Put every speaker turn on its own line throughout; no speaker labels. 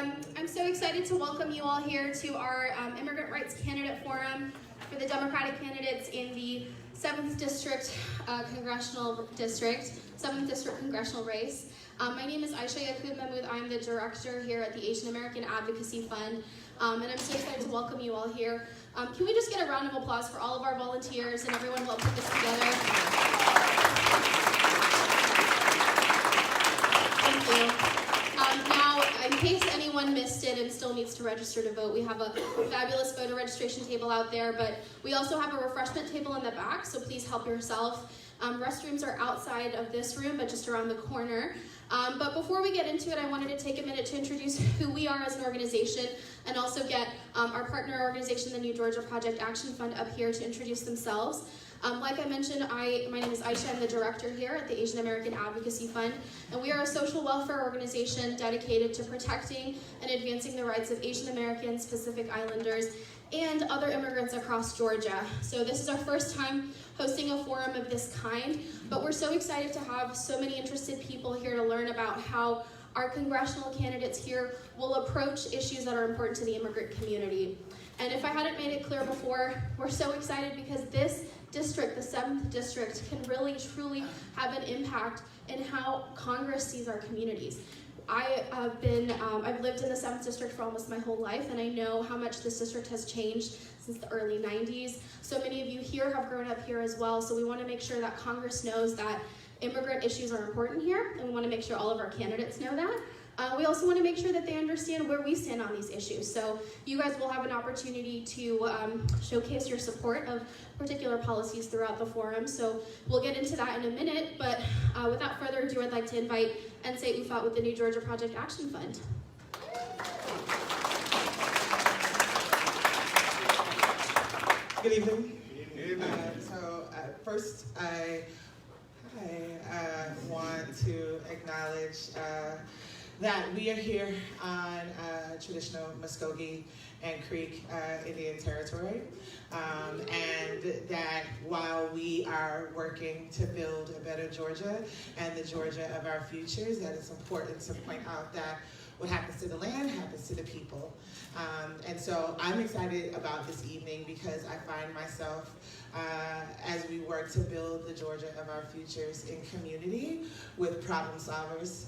I'm so excited to welcome you all here to our Immigrant Rights Candidate Forum for the Democratic candidates in the 7th District Congressional District, 7th District Congressional race. My name is Aisha Yaqub Mahmood. I'm the director here at the Asian American Advocacy Fund, and I'm so excited to welcome you all here. Can we just get a round of applause for all of our volunteers and everyone who helped put this together? Thank you. Now, in case anyone missed it and still needs to register to vote, we have a fabulous voter registration table out there, but we also have a refreshment table in the back, so please help yourself. Restrooms are outside of this room, but just around the corner. But before we get into it, I wanted to take a minute to introduce who we are as an organization and also get our partner organization, the New Georgia Project Action Fund, up here to introduce themselves. Like I mentioned, my name is Aisha. I'm the director here at the Asian American Advocacy Fund, and we are a social welfare organization dedicated to protecting and advancing the rights of Asian Americans, Pacific Islanders, and other immigrants across Georgia. So this is our first time hosting a forum of this kind, but we're so excited to have so many interested people here to learn about how our congressional candidates here will approach issues that are important to the immigrant community. And if I hadn't made it clear before, we're so excited because this district, the 7th district, can really truly have an impact in how Congress sees our communities. I've lived in the 7th district for almost my whole life, and I know how much this district has changed since the early 90s. So many of you here have grown up here as well, so we want to make sure that Congress knows that immigrant issues are important here, and we want to make sure all of our candidates know that. We also want to make sure that they understand where we stand on these issues. So you guys will have an opportunity to showcase your support of particular policies throughout the forum. So we'll get into that in a minute, but without further ado, I'd like to invite Nsé Ufat with the New Georgia Project Action Fund.
Good evening. First, I want to acknowledge that we are here on traditional Muskogee and Creek Indian territory, and that while we are working to build a better Georgia and the Georgia of our futures, that it's important to point out that what happens to the land happens to the people. And so I'm excited about this evening because I find myself, as we work to build the Georgia of our futures in community with problem solvers,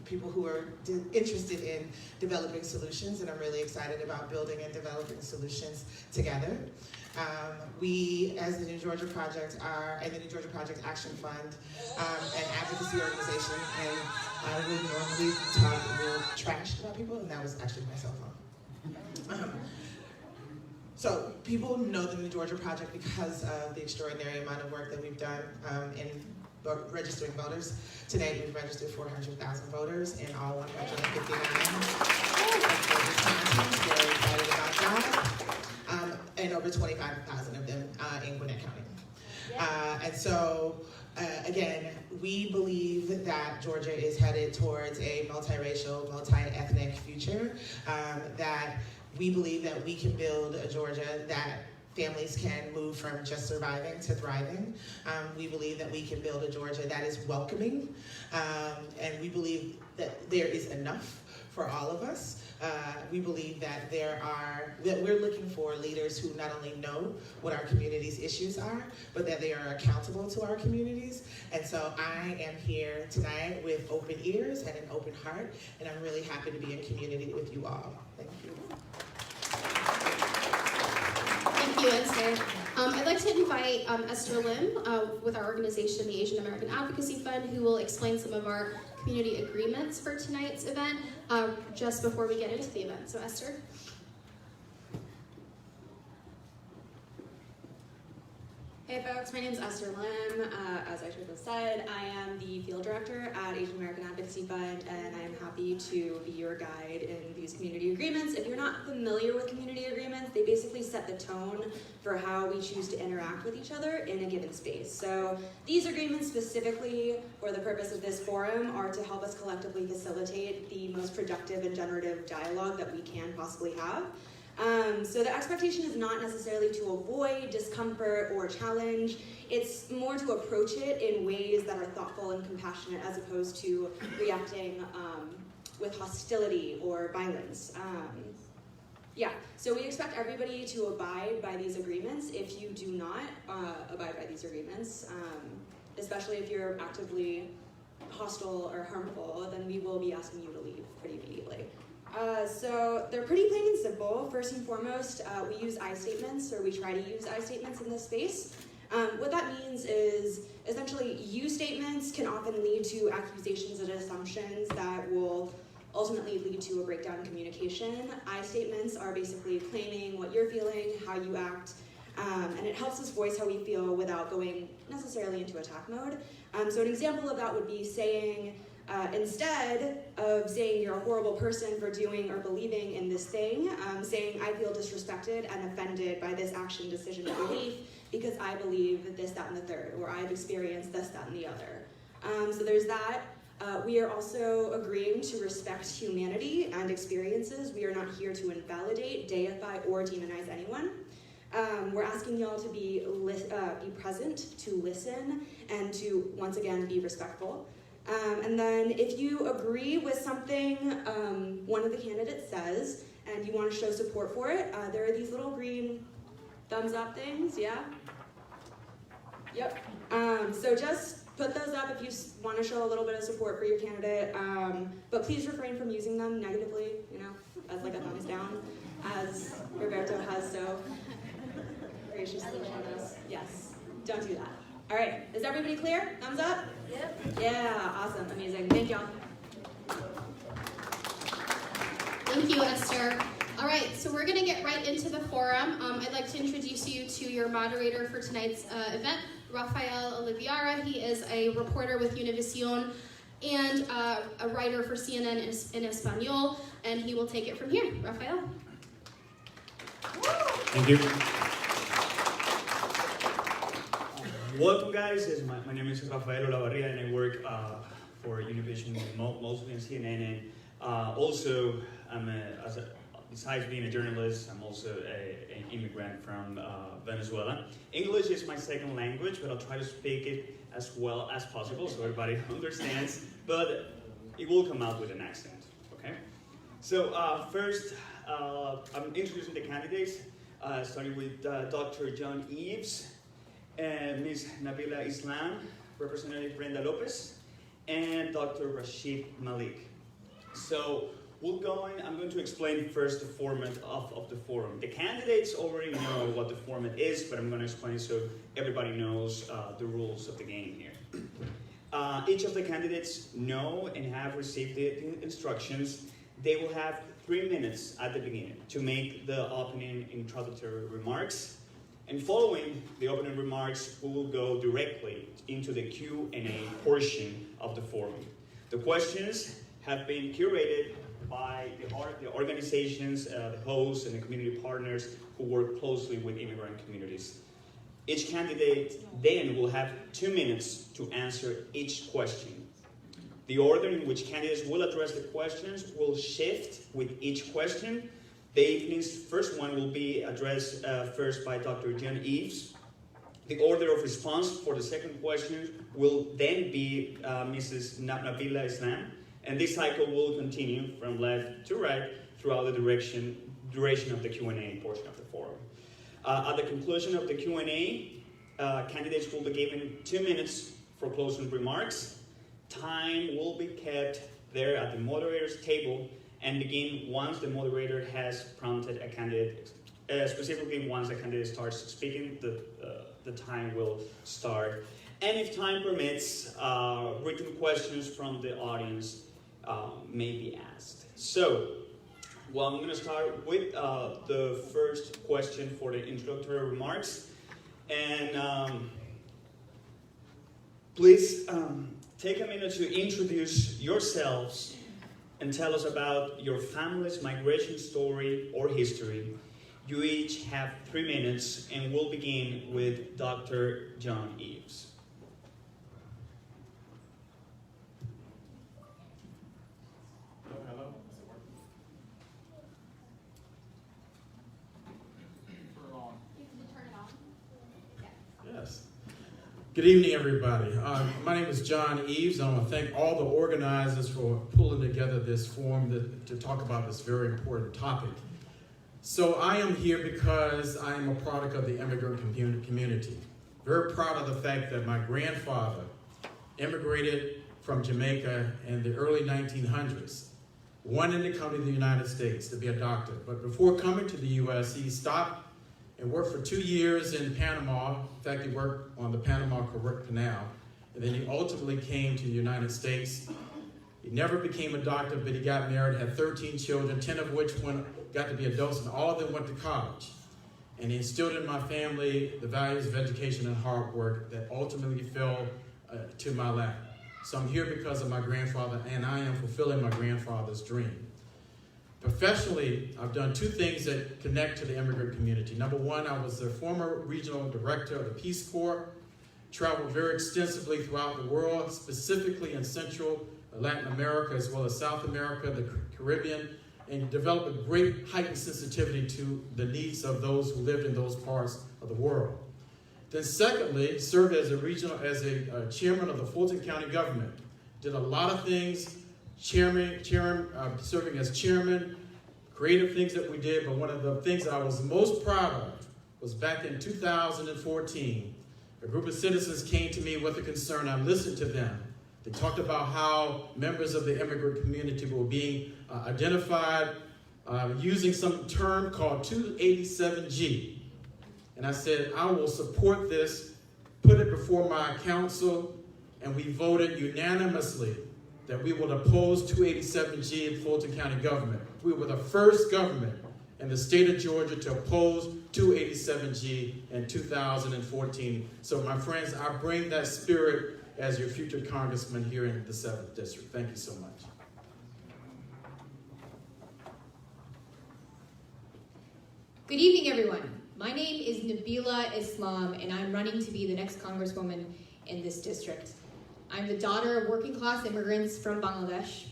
people who are interested in developing solutions, and I'm really excited about building and developing solutions together. We, as the New Georgia Project, and the New Georgia Project Action Fund, an advocacy organization, and I would normally talk real trash about people, and that was actually my cell phone. So people know the New Georgia Project because of the extraordinary amount of work that we've done in registering voters. Today we've registered 400,000 voters in all 159 counties. Very excited about that. And over 25,000 of them in Gwinnett County. And so, again, we believe that Georgia is headed towards a multiracial, multi-ethnic future, that we believe that we can build a Georgia that families can move from just surviving to thriving. We believe that we can build a Georgia that is welcoming, and we believe that there is enough for all of us. We believe that we're looking for leaders who not only know what our community's issues are, but that they are accountable to our communities. And so I am here tonight with open ears and an open heart, and I'm really happy to be in community with you all. Thank you.
Thank you, Nsé. I'd like to invite Esther Lim with our organization, the Asian American Advocacy Fund, who will explain some of our community agreements for tonight's event just before we get into the event. So Esther.
Hey folks, my name is Esther Lim. As Aisha just said, I am the field director at Asian American Advocacy Fund, and I am happy to be your guide in these community agreements. If you're not familiar with community agreements, they basically set the tone for how we choose to interact with each other in a given space. So these agreements specifically for the purpose of this forum are to help us collectively facilitate the most productive and generative dialogue that we can possibly have. So the expectation is not necessarily to avoid discomfort or challenge. It's more to approach it in ways that are thoughtful and compassionate as opposed to reacting with hostility or violence. Yeah, so we expect everybody to abide by these agreements. If you do not abide by these agreements, especially if you're actively hostile or harmful, then we will be asking you to leave pretty immediately. So they're pretty plain and simple. First and foremost, we use I statements, or we try to use I statements in this space. What that means is essentially you statements can often lead to accusations and assumptions that will ultimately lead to a breakdown in communication. I statements are basically claiming what you're feeling, how you act, and it helps us voice how we feel without going necessarily into attack mode. So an example of that would be saying, instead of saying you're a horrible person for doing or believing in this thing, saying I feel disrespected and offended by this action, decision, or belief because I believe this, that, and the third, or I've experienced this, that, and the other. So there's that. We are also agreeing to respect humanity and experiences. We are not here to invalidate, deify, or demonize anyone. We're asking y'all to be present, to listen, and to, once again, be respectful. And then if you agree with something one of the candidates says, and you want to show support for it, there are these little green thumbs up things, yeah? Yep. So just put those up if you want to show a little bit of support for your candidate, but please refrain from using them negatively, as like a thumbs down, as Roberto has so graciously shown us. Yes, don't do that. All right, is everybody clear? Thumbs up? Yep. Yeah, awesome, amazing. Thank y'all.
Thank you, Esther. All right, so we're going to get right into the forum. I'd like to introduce you to your moderator for tonight's event, Rafael Oliveira. He is a reporter with Univision and a writer for CNN in Espanol, and he will take it from here. Rafael.
Thank you. Welcome, guys. My name is Rafael Olavarria, and I work for Univision, mostly in CNN. And also, besides being a journalist, I'm also an immigrant from Venezuela. English is my second language, but I'll try to speak it as well as possible so everybody understands, but it will come out with an accent, okay? So first, I'm introducing the candidates, starting with Dr. John Eaves, and Ms. Nabilah Islam, Representative Brenda Lopez, and Dr. Rashid Malik. So I'm going to explain first the format of the forum. The candidates already know what the format is, but I'm going to explain it so everybody knows the rules of the game here. Each of the candidates know and have received the instructions. They will have 3 minutes at the beginning to make the opening introductory remarks. And following the opening remarks, we will go directly into the Q&A portion of the forum. The questions have been curated by the organizations, the hosts, and the community partners who work closely with immigrant communities. Each candidate then will have 2 minutes to answer each question. The order in which candidates will address the questions will shift with each question. The evening's first one will be addressed first by Dr. John Eaves. The order of response for the second question will then be Mrs. Nabilah Islam. And this cycle will continue from left to right throughout the duration of the Q&A portion of the forum. At the conclusion of the Q&A, candidates will be given 2 minutes for closing remarks. Time will be kept there at the moderator's table and begin once the moderator has prompted a candidate. Specifically, once a candidate starts speaking, the time will start. And if time permits, written questions from the audience may be asked. So, I'm going to start with the first question for the introductory remarks. And please take a minute to introduce yourselves and tell us about your family's migration story or history. You each have 3 minutes, and we'll begin with Dr. John Eaves.
Hello? Does it work? Turn it on.
You can turn it on.
Yes.
Good evening, everybody. My name is John Eaves, and I want to thank all the organizers for pulling together this forum to talk about this very important topic. So I am here because I am a product of the immigrant community. Very proud of the fact that my grandfather immigrated from Jamaica in the early 1900s, wanting to come to the United States to be a doctor. But before coming to the U.S., he stopped and worked for 2 years in Panama. In fact, he worked on the Panama Canal. And then he ultimately came to the United States. He never became a doctor, but he got married, had 13 children, 10 of which got to be adults, and all of them went to college. And he instilled in my family the values of education and hard work that ultimately fell to my lap. So I'm here because of my grandfather, and I am fulfilling my grandfather's dream. Professionally, I've done 2 things that connect to the immigrant community. Number 1, I was the former regional director of the Peace Corps, traveled very extensively throughout the world, specifically in Central Latin America as well as South America, the Caribbean, and developed a great heightened sensitivity to the needs of those who lived in those parts of the world. Then secondly, served as a chairman of the Fulton County government. Did a lot of things, serving as chairman, creative things that we did, but one of the things that I was most proud of was back in 2014, a group of citizens came to me with a concern. I listened to them. They talked about how members of the immigrant community were being identified using some term called 287G. And I said, I will support this, put it before my council, and we voted unanimously that we will oppose 287G in Fulton County government. We were the first government in the state of Georgia to oppose 287G in 2014. So my friends, I bring that spirit as your future congressman here in the 7th District. Thank you so much.
Good evening, everyone. My name is Nabilah Islam, and I'm running to be the next congresswoman in this district. I'm the daughter of working-class immigrants from Bangladesh.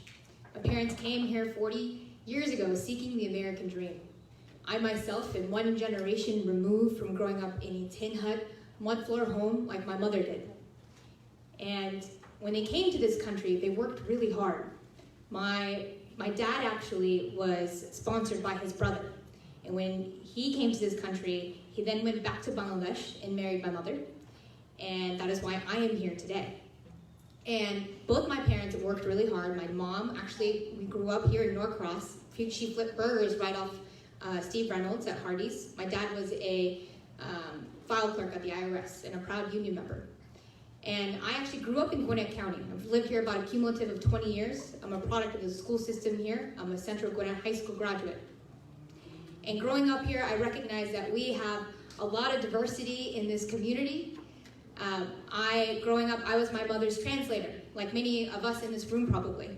My parents came here 40 years ago seeking the American dream. I myself am one generation removed from growing up in a tin hut, mud-floor home like my mother did. And when they came to this country, they worked really hard. My dad actually was sponsored by his brother. And when he came to this country, he then went back to Bangladesh and married my mother. And that is why I am here today. And both my parents worked really hard. My mom, actually, we grew up here in Norcross. She flipped burgers right off Steve Reynolds at Hardee's. My dad was a file clerk at the IRS and a proud union member. And I actually grew up in Gwinnett County. I've lived here about a cumulative of 20 years. I'm a product of the school system here. I'm a Central Gwinnett High School graduate. And growing up here, I recognize that we have a lot of diversity in this community. Growing up, I was my mother's translator, like many of us in this room probably.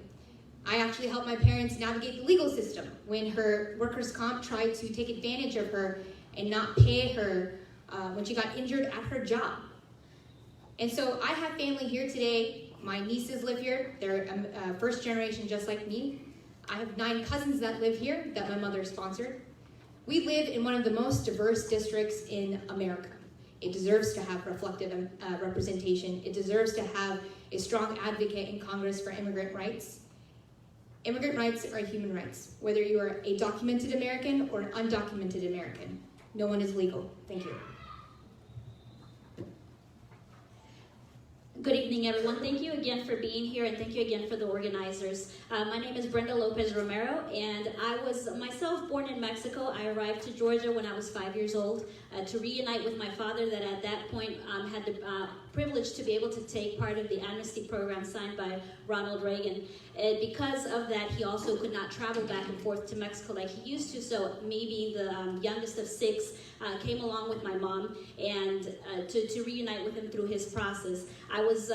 I actually helped my parents navigate the legal system when her workers' comp tried to take advantage of her and not pay her when she got injured at her job. And so I have family here today. My nieces live here. They're first generation just like me. I have 9 cousins that live here that my mother sponsored. We live in one of the most diverse districts in America. It deserves to have reflective representation. It deserves to have a strong advocate in Congress for immigrant rights. Immigrant rights are human rights, whether you are a documented American or an undocumented American. No one is legal. Thank you.
Good evening, everyone. Thank you again for being here, and thank you again for the organizers. My name is Brenda Lopez Romero, and I was myself born in Mexico. I arrived to Georgia when I was 5 years old to reunite with my father that at that point had the privilege to be able to take part of the amnesty program signed by Ronald Reagan. And because of that, he also could not travel back and forth to Mexico like he used to, so maybe the youngest of 6 came along with my mom and to reunite with him through his process. I was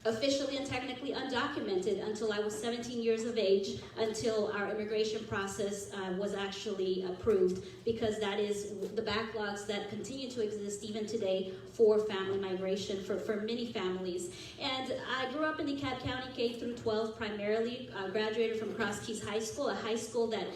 officially and technically undocumented until I was 17 years of age, until our immigration process was actually approved, because that is the backlogs that continue to exist even today for family migration for many families. And I grew up in DeKalb County, K through 12 primarily, graduated from Cross Keys High School, a high school that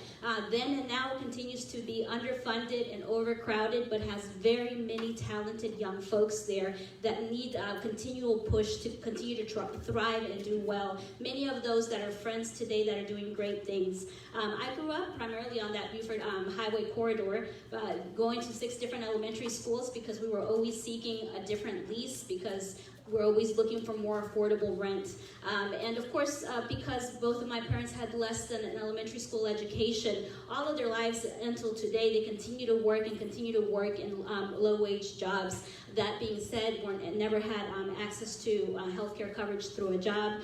then and now continues to be underfunded and overcrowded, but has very many talented young folks there that need continual push to continue to thrive and do well. Many of those that are friends today that are doing great things. I grew up primarily on that Buford Highway corridor, going to 6 different elementary schools because we were always seeking a different lease, because we're always looking for more affordable rent. And of course, because both of my parents had less than an elementary school education, all of their lives until today, they continue to work in low-wage jobs. That being said, never had access to healthcare coverage through a job.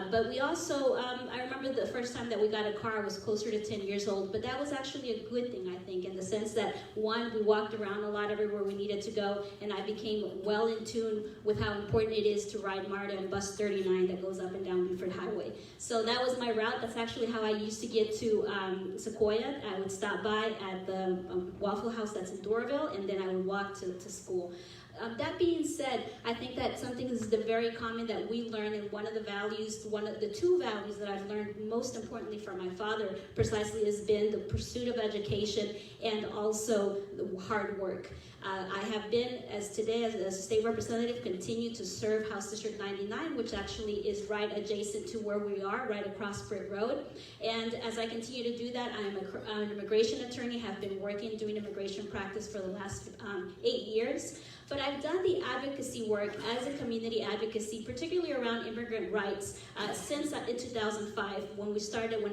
But we also, I remember the first time that we got a car, I was closer to 10 years old, but that was actually a good thing, I think, in the sense that, one, we walked around a lot everywhere we needed to go, and I became well in tune with how important it is to ride MARTA and Bus 39 that goes up and down Buford Highway. So that was my route. That's actually how I used to get to Sequoia. I would stop by at the Waffle House that's in Doraville, and then I would walk to school. That being said, I think that something is very common that we learn, and one of the 2 values that I've learned most importantly from my father precisely has been the pursuit of education and also the hard work. I have been, as a state representative, continue to serve House District 99, which actually is right adjacent to where we are, right across Britt Road. And as I continue to do that, I'm an immigration attorney, have been doing immigration practice for the last 8 years. But I've done the advocacy work as a community advocacy, particularly around immigrant rights, since in 2005, when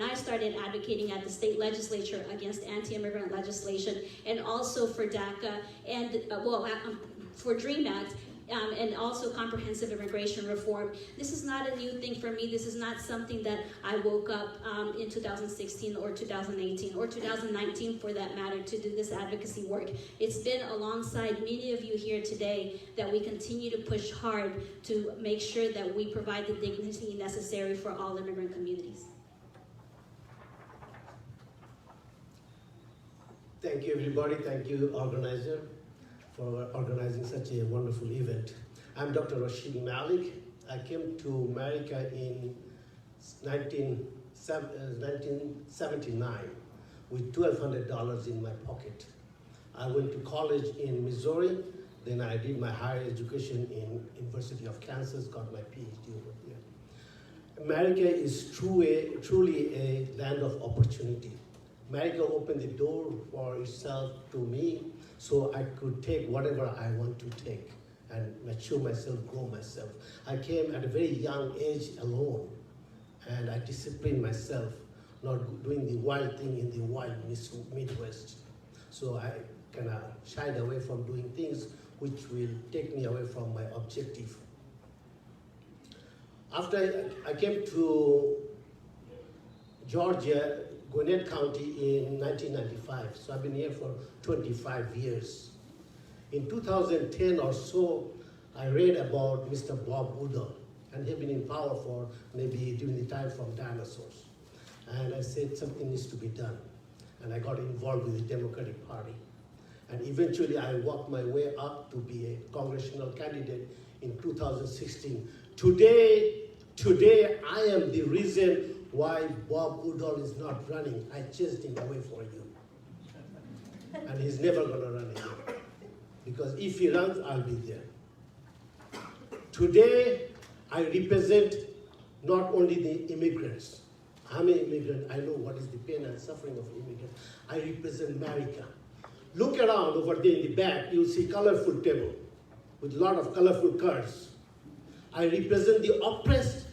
I started advocating at the state legislature against anti-immigrant legislation, and also for DACA and for DREAM Act. And also comprehensive immigration reform. This is not a new thing for me. This is not something that I woke up in 2016 or 2018 or 2019 for that matter to do this advocacy work. It's been alongside many of you here today that we continue to push hard to make sure that we provide the dignity necessary for all immigrant communities.
Thank you, everybody. Thank you, organizer, for organizing such a wonderful event. I'm Dr. Rashid Malik. I came to America in 1979 with $1,200 in my pocket. I went to college in Missouri, then I did my higher education in University of Kansas, got my PhD over here. America is truly a land of opportunity. America opened the door for itself to me, so I could take whatever I want to take and mature myself, grow myself. I came at a very young age alone, and I disciplined myself, not doing the wild thing in the wild Midwest. So I kind of shied away from doing things which will take me away from my objective. After I came to Georgia, Gwinnett County in 1995, so I've been here for 25 years. In 2010 or so, I read about Mr. Bob Woodall, and he'd been in power for maybe during the time from dinosaurs. And I said something needs to be done. And I got involved with the Democratic Party. And eventually I worked my way up to be a congressional candidate in 2016. Today I am the reason why Bob Woodall is not running. I chased him away for you. And he's never gonna run again. Because if he runs, I'll be there. Today, I represent not only the immigrants. I'm an immigrant, I know what is the pain and suffering of immigrants. I represent America. Look around over there in the back, you'll see colorful table with a lot of colorful cards. I represent the oppressed,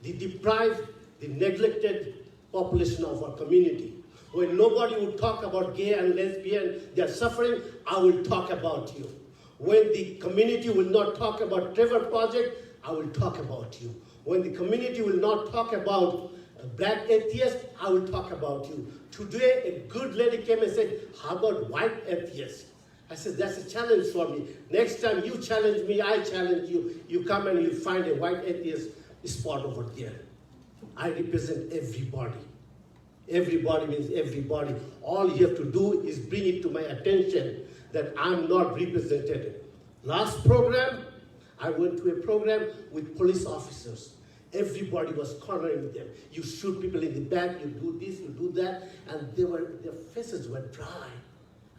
the deprived, the neglected population of our community. When nobody would talk about gay and lesbian, their suffering, I will talk about you. When the community will not talk about Trevor Project, I will talk about you. When the community will not talk about black atheists, I will talk about you. Today, a good lady came and said, how about white atheists? I said, that's a challenge for me. Next time you challenge me, I challenge you. You come and you find a white atheist spot over there. I represent everybody. Everybody means everybody. All you have to do is bring it to my attention that I'm not represented. Last program, I went to a program with police officers. Everybody was cornering them. You shoot people in the back, you do this, you do that, and their faces were dry,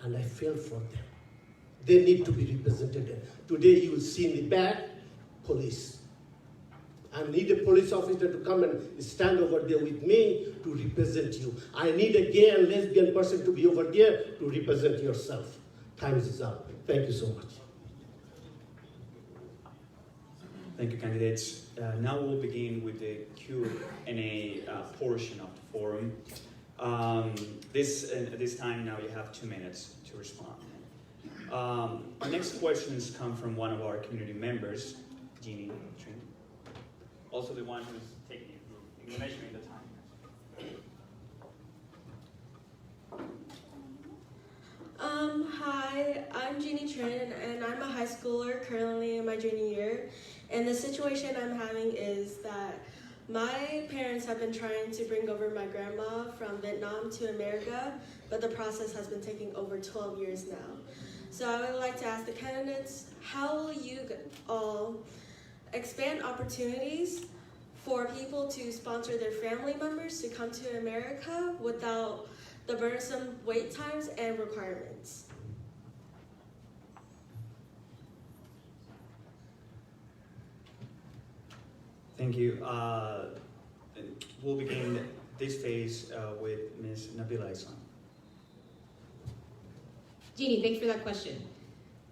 and I felt for them. They need to be represented. Today you will see in the back, police. I need a police officer to come and stand over there with me to represent you. I need a gay and lesbian person to be over there to represent yourself. Time is up. Thank you so much.
Thank you, candidates. Now we'll begin with the Q&A portion of the forum. This time now you have 2 minutes to respond. Our next questions come from one of our community members, Jeannie. Also the one who's taking you through, measuring the time.
Hi, I'm Jeannie Trin, and I'm a high schooler currently in my junior year. And the situation I'm having is that my parents have been trying to bring over my grandma from Vietnam to America, but the process has been taking over 12 years now. So I would like to ask the candidates, how will you all expand opportunities for people to sponsor their family members to come to America without the burdensome wait times and requirements?
Thank you. We'll begin this phase with Ms. Nabilah Islam.
Jeannie, thanks for that question.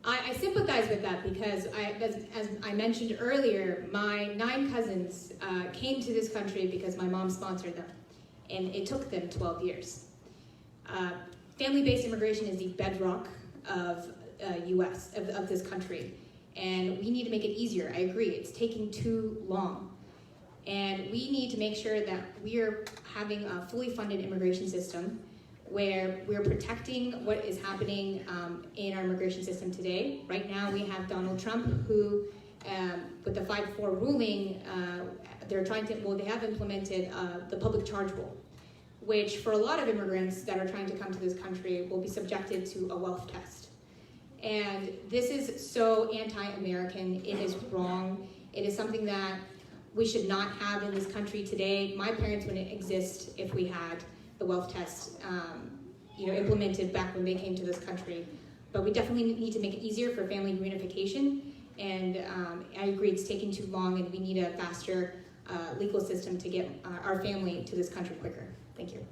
I sympathize with that because, as I mentioned earlier, my 9 cousins came to this country because my mom sponsored them, and it took them 12 years. Family-based immigration is the bedrock of this country, and we need to make it easier. I agree, it's taking too long. And we need to make sure that we are having a fully funded immigration system where we're protecting what is happening in our immigration system today. Right now we have Donald Trump who, with the 5-4 ruling, they have implemented the public charge rule, which for a lot of immigrants that are trying to come to this country will be subjected to a wealth test. And this is so anti-American, it is wrong. It is something that we should not have in this country today. My parents wouldn't exist if we had the wealth test implemented back when they came to this country. But we definitely need to make it easier for family reunification. And I agree, it's taking too long, and we need a faster legal system to get our family to this country quicker. Thank you.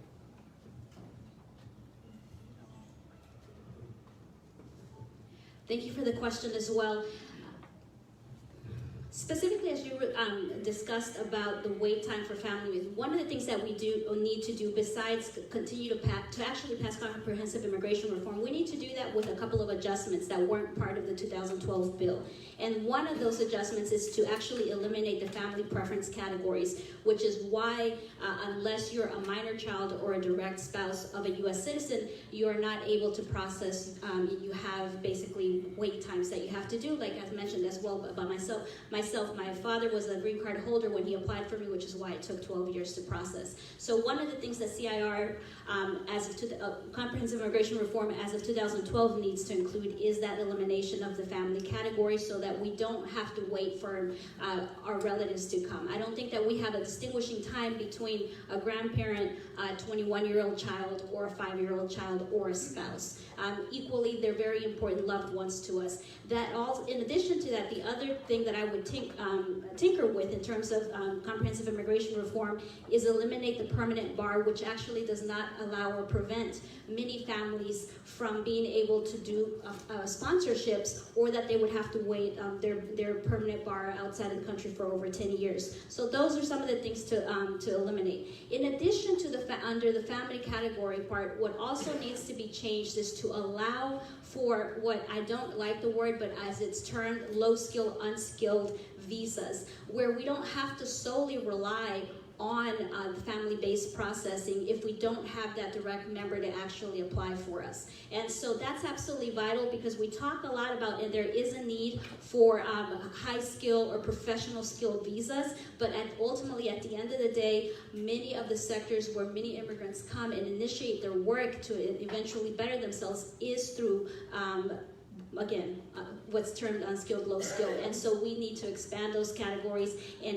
Thank you for the question as well. Specifically, as you discussed about the wait time for families, one of the things that we need to do besides continue to actually pass comprehensive immigration reform, we need to do that with a couple of adjustments that weren't part of the 2012 bill. And one of those adjustments is to actually eliminate the family preference categories, which is why unless you're a minor child or a direct spouse of a U.S. citizen, you are not able to process, you have basically wait times that you have to do, like I've mentioned as well by myself, my father was a green card holder when he applied for me, which is why it took 12 years to process. So one of the things that CIR, comprehensive immigration reform as of 2012 needs to include is that elimination of the family category so that we don't have to wait for our relatives to come. I don't think that we have a distinguishing time between a grandparent, a 21-year-old child, or a 5-year-old child, or a spouse. Equally, they're very important loved ones to us. That all, in addition to that, the other thing that I would tinker with in terms of comprehensive immigration reform is eliminate the permanent bar, which actually does not allow or prevent many families from being able to do sponsorships, or that they would have to wait their permanent bar outside of the country for over 10 years. So those are some of the things to eliminate. In addition to under the family category part, what also needs to be changed is to allow for what I don't like the word, but as it's termed, low skill, unskilled visas, where we don't have to solely rely on the family-based processing if we don't have that direct member to actually apply for us. And so that's absolutely vital, because we talk a lot about, and there is a need for high skill or professional skill visas, but ultimately at the end of the day, many of the sectors where many immigrants come and initiate their work to eventually better themselves is through again, what's termed unskilled, low skilled. And so we need to expand those categories and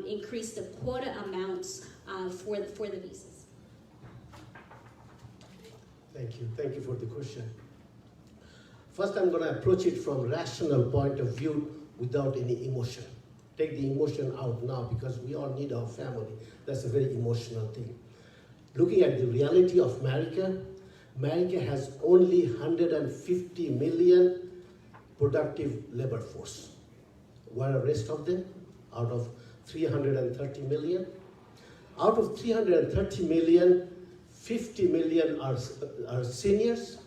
increase the quota amounts for the visas.
Thank you. Thank you for the question. First, I'm going to approach it from rational point of view without any emotion. Take the emotion out now, because we all need our family. That's a very emotional thing. Looking at the reality of America, America has only 150 million productive labor force. Where are the rest of them? Out of 330 million? Out of 330 million, 50 million are seniors,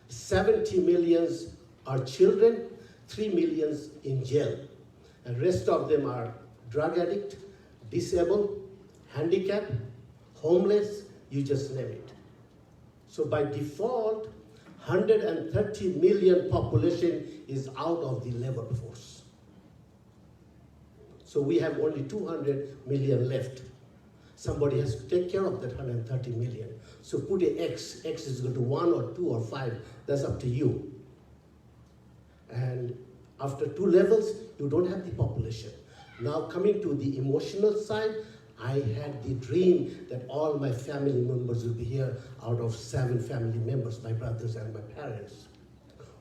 70 millions are children, 3 millions in jail. And rest of them are drug addict, disabled, handicapped, homeless, you just name it. So by default, 130 million population is out of the labor force. So we have only 200 million left. Somebody has to take care of that 130 million. So put a X. X is equal to 1 or 2 or 5. That's up to you. And after 2 levels, you don't have the population. Now coming to the emotional side, I had the dream that all my family members will be here out of 7 family members, my brothers and my parents.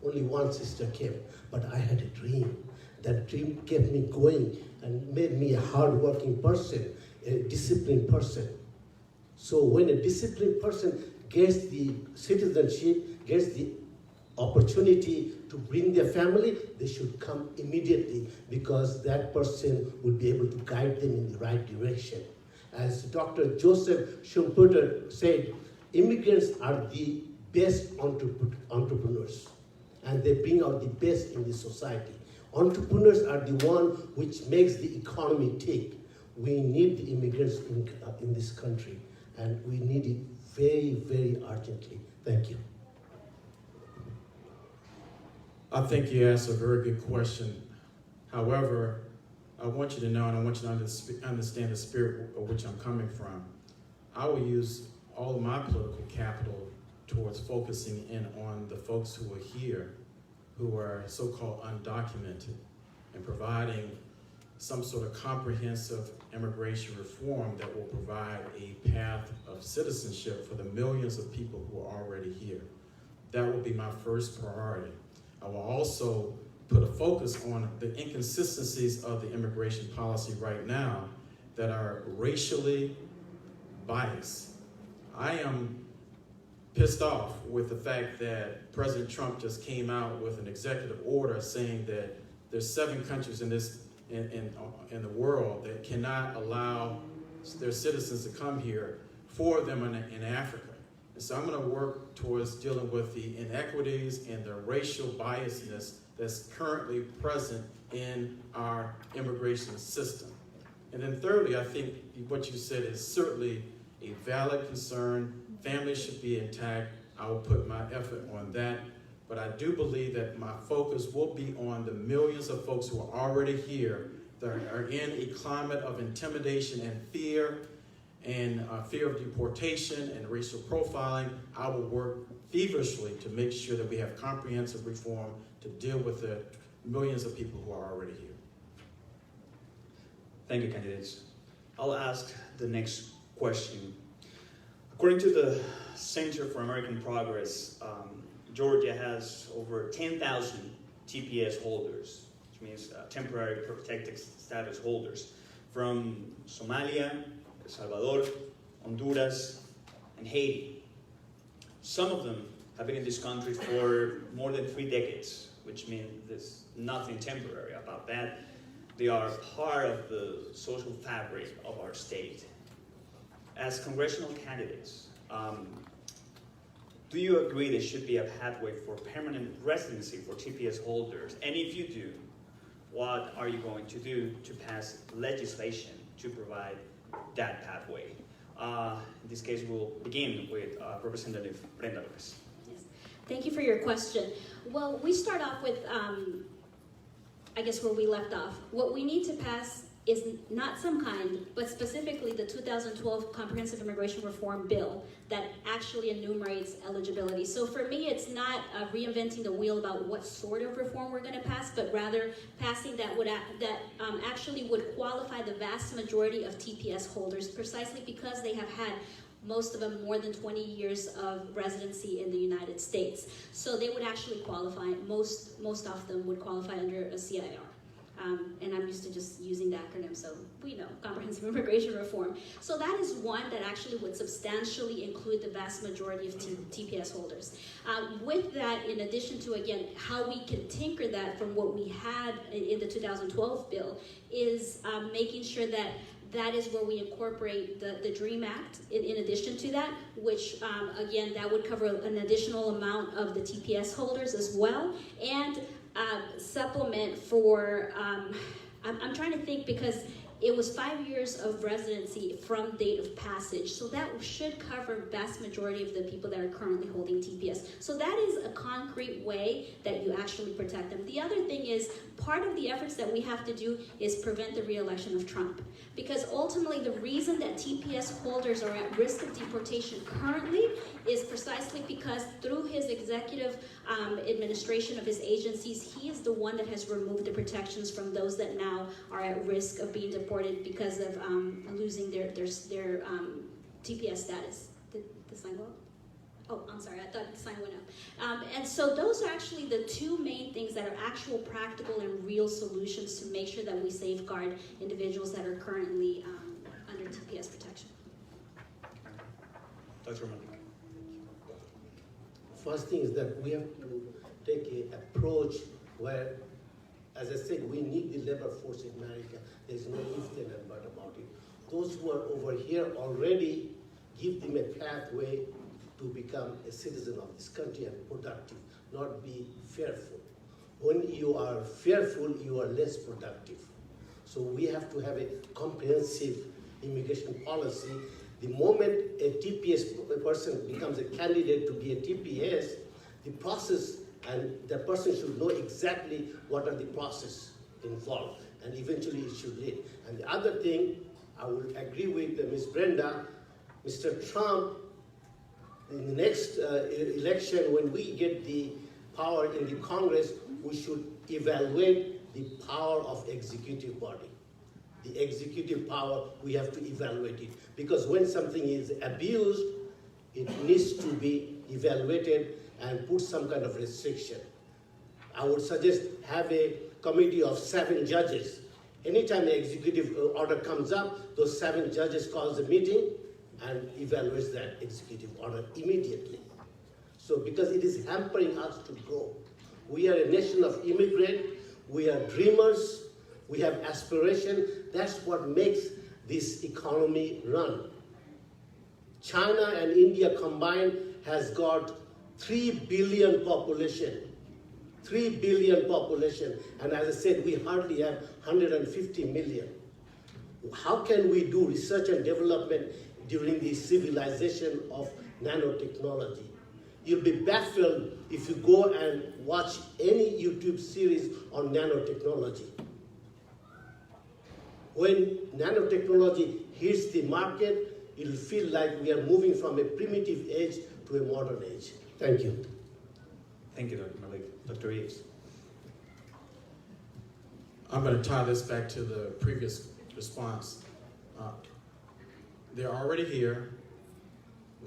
Only 1 sister came, but I had a dream. That dream kept me going and made me a hard-working person, a disciplined person. So when a disciplined person gets the citizenship, gets the opportunity to bring their family, they should come immediately, because that person will be able to guide them in the right direction. As Dr. Joseph Schumpeter said, immigrants are the best entrepreneurs, and they bring out the best in the society. Entrepreneurs are the one which makes the economy tick. We need the immigrants in this country, and we need it very, very urgently. Thank you.
I think you asked a very good question. However, I want you to know, and I want you to understand the spirit of which I'm coming from. I will use all of my political capital towards focusing in on the folks who are here, who are so-called undocumented, and providing some sort of comprehensive immigration reform that will provide a path of citizenship for the millions of people who are already here. That will be my first priority. I will also put a focus on the inconsistencies of the immigration policy right now that are racially biased. I am pissed off with the fact that President Trump just came out with an executive order saying that there's 7 countries in the world that cannot allow their citizens to come here for them in Africa. And so I'm going to work towards dealing with the inequities and the racial biasness that's currently present in our immigration system. And then thirdly, I think what you said is certainly a valid concern. Families should be intact. I will put my effort on that. But I do believe that my focus will be on the millions of folks who are already here that are in a climate of intimidation and fear of deportation and racial profiling. I will work feverishly to make sure that we have comprehensive reform to deal with the millions of people who are already here.
Thank you, candidates. I'll ask the next question. According to the Center for American Progress, Georgia has over 10,000 TPS holders, which means temporary protected status holders, from Somalia, El Salvador, Honduras, and Haiti. Some of them have been in this country for more than 3 decades, which means there's nothing temporary about that. They are part of the social fabric of our state. As congressional candidates, do you agree there should be a pathway for permanent residency for TPS holders? And if you do, what are you going to do to pass legislation to provide that pathway. In this case, we'll begin with Representative Brenda Lopez.
Yes. Thank you for your question. Well, we start off with, I guess, where we left off. What we need to pass is not some kind, but specifically the 2012 Comprehensive Immigration Reform Bill that actually enumerates eligibility. So for me, it's not reinventing the wheel about what sort of reform we're going to pass, but rather passing that actually would qualify the vast majority of TPS holders precisely because they have had most of them more than 20 years of residency in the United States. So they would actually qualify, most of them would qualify under a CIR. And I'm used to just using the acronym, so we know, Comprehensive Immigration Reform. So that is one that actually would substantially include the vast majority of TPS holders. With that, in addition to, again, how we can tinker that from what we had in the 2012 bill, is making sure that that is where we incorporate the DREAM Act in addition to that, which, again, that would cover an additional amount of the TPS holders as well, and supplement for, I'm trying to think because it was 5 years of residency from date of passage. So that should cover vast majority of the people that are currently holding TPS. So that is a concrete way that you actually protect them. The other thing is, part of the efforts that we have to do is prevent the re-election of Trump. Because ultimately the reason that TPS holders are at risk of deportation currently is precisely because through his executive administration of his agencies, he is the one that has removed the protections from those that now are at risk of being deported because of losing their TPS status. Did the sign go up? Oh, I'm sorry, I thought the sign went up. And so those are actually the two main things that are actual practical and real solutions to make sure that we safeguard individuals that are currently under TPS protection.
Dr. Malik.
First thing is that we have to take an approach where, as I said, we need the labor force in America. There's no if, then, and but about it. Those who are over here already, give them a pathway to become a citizen of this country and productive, not be fearful. When you are fearful, you are less productive. So we have to have a comprehensive immigration policy. The moment a TPS person becomes a candidate to be a TPS, the process, and the person should know exactly what are the process involved, and eventually it should lead. And the other thing, I would agree with Ms. Brenda, Mr. Trump, in the next election, when we get the power in the Congress, we should evaluate the power of executive body. The executive power, we have to evaluate it. Because when something is abused, it needs to be evaluated and put some kind of restriction. I would suggest have a committee of 7 judges. Anytime an executive order comes up, those 7 judges calls a meeting and evaluates that executive order immediately. So because it is hampering us to grow. We are a nation of immigrants, we are dreamers, we have aspiration. That's what makes this economy run. China and India combined has got 3 billion population. 3 billion population, and as I said, we hardly have 150 million. How can we do research and development during the civilization of nanotechnology? You'll be baffled if you go and watch any YouTube series on nanotechnology. When nanotechnology hits the market, it'll feel like we are moving from a primitive age to a modern age. Thank you.
Thank you, Dr. Malik. Dr. Eaves.
I'm going to tie this back to the previous response. They're already here.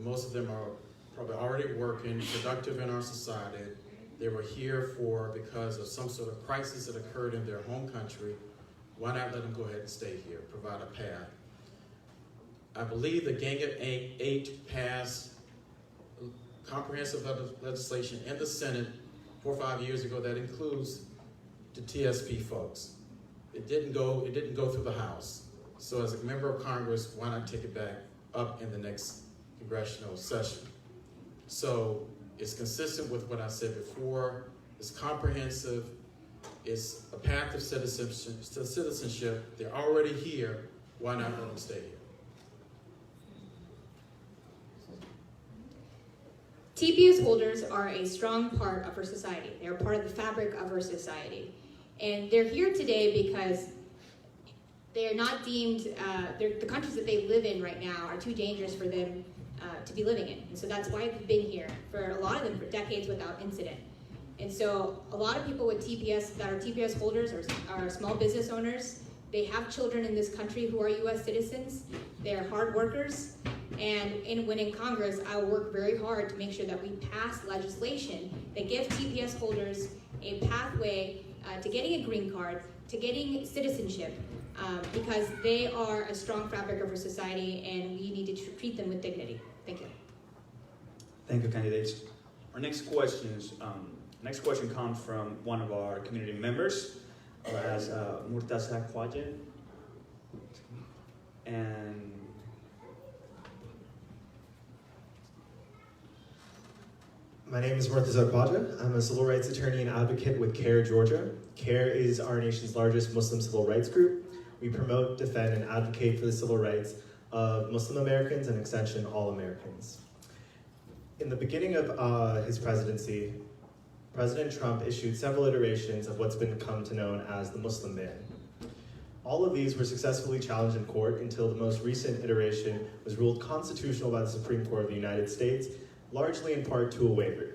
Most of them are probably already working, productive in our society. They were here because of some sort of crisis that occurred in their home country. Why not let them go ahead and stay here, provide a path? I believe the Gang of 8 passed comprehensive legislation in the Senate 4 or 5 years ago that includes the TSP folks. It didn't go through the House. So as a member of Congress, why not take it back up in the next congressional session? So it's consistent with what I said before. It's comprehensive. It's a path of citizenship. They're already here. Why not let them stay here?
TPS holders are a strong part of our society. They're part of the fabric of our society. And they're here today because they're not deemed, the countries that they live in right now are too dangerous for them to be living in. And so that's why they've been here, for a lot of them, for decades without incident. And so a lot of people with TPS, that are TPS holders, are small business owners. They have children in this country who are US citizens. They're hard workers. And when in Congress, I will work very hard to make sure that we pass legislation that gives TPS holders a pathway to getting a green card, to getting citizenship, because they are a strong fabric of our society and we need to treat them with dignity. Thank you.
Thank you, candidates. Our next question comes from one of our community members, as Murtaza Khwaja. And
my name is Murtaza Khwaja. I'm a civil rights attorney and advocate with CARE Georgia. CARE is our nation's largest Muslim civil rights group. We promote, defend, and advocate for the civil rights of Muslim Americans and extension all Americans. In the beginning of his presidency, President Trump issued several iterations of what's become to known as the Muslim ban. All of these were successfully challenged in court until the most recent iteration was ruled constitutional by the Supreme Court of the United States, largely in part to a waiver,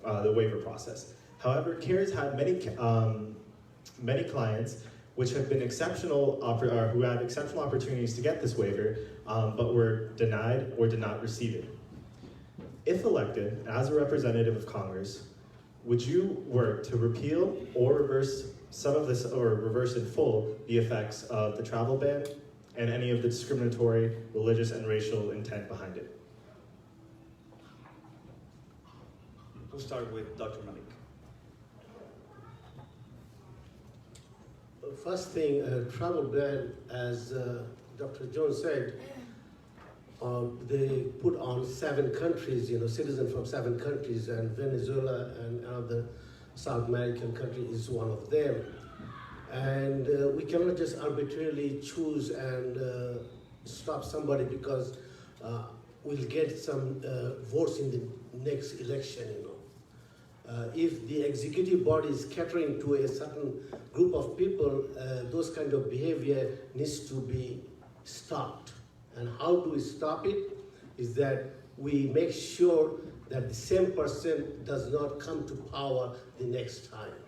the waiver process. However, CARE's had many clients which have been who had exceptional opportunities to get this waiver, but were denied or did not receive it. If elected as a representative of Congress, would you work to repeal or reverse some of this, or reverse in full the effects of the travel ban and any of the discriminatory, religious, and racial intent behind it?
We'll start with Dr. Malik.
First thing, travel ban, as Dr. Jones said, they put on 7 countries, citizens from 7 countries, and Venezuela and another South American country is one of them. And we cannot just arbitrarily choose and stop somebody because we'll get some votes in the next election, If the executive body is catering to a certain group of people, those kind of behavior needs to be stopped. And how do we stop it? Is that we make sure that the same person does not come to power the next time.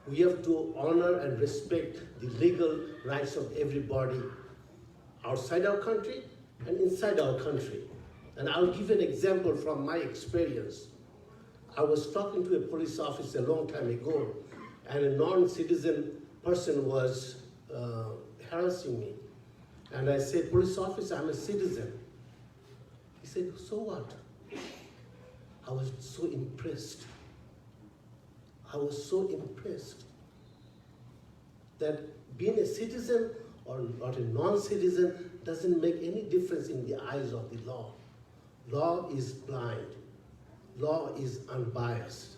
We have to honor and respect the legal rights of everybody outside our country and inside our country. And I'll give an example from my experience. I was talking to a police officer a long time ago, and a non-citizen person was harassing me. And I said, police officer, I'm a citizen. He said, so what? I was so impressed. I was so impressed that being a citizen or not a non-citizen doesn't make any difference in the eyes of the law. Law is blind. Law is unbiased.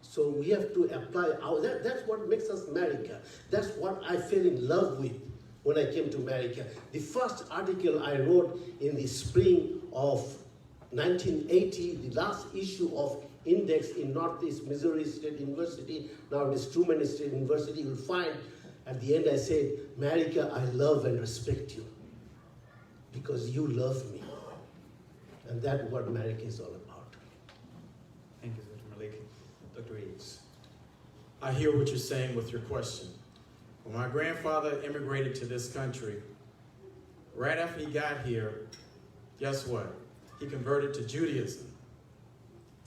So we have to apply that's what makes us America. That's what I fell in love with when I came to America. The first article I wrote in the spring of 1980, the last issue of Index in Northeast Missouri State University, now it is Truman State University, you'll find at the end I said, America, I love and respect you because you love me. And that's what America is all about.
Thank you, Dr. Malik. Dr. Eaves.
I hear what you're saying with your question. When my grandfather immigrated to this country, right after he got here, guess what? He converted to Judaism.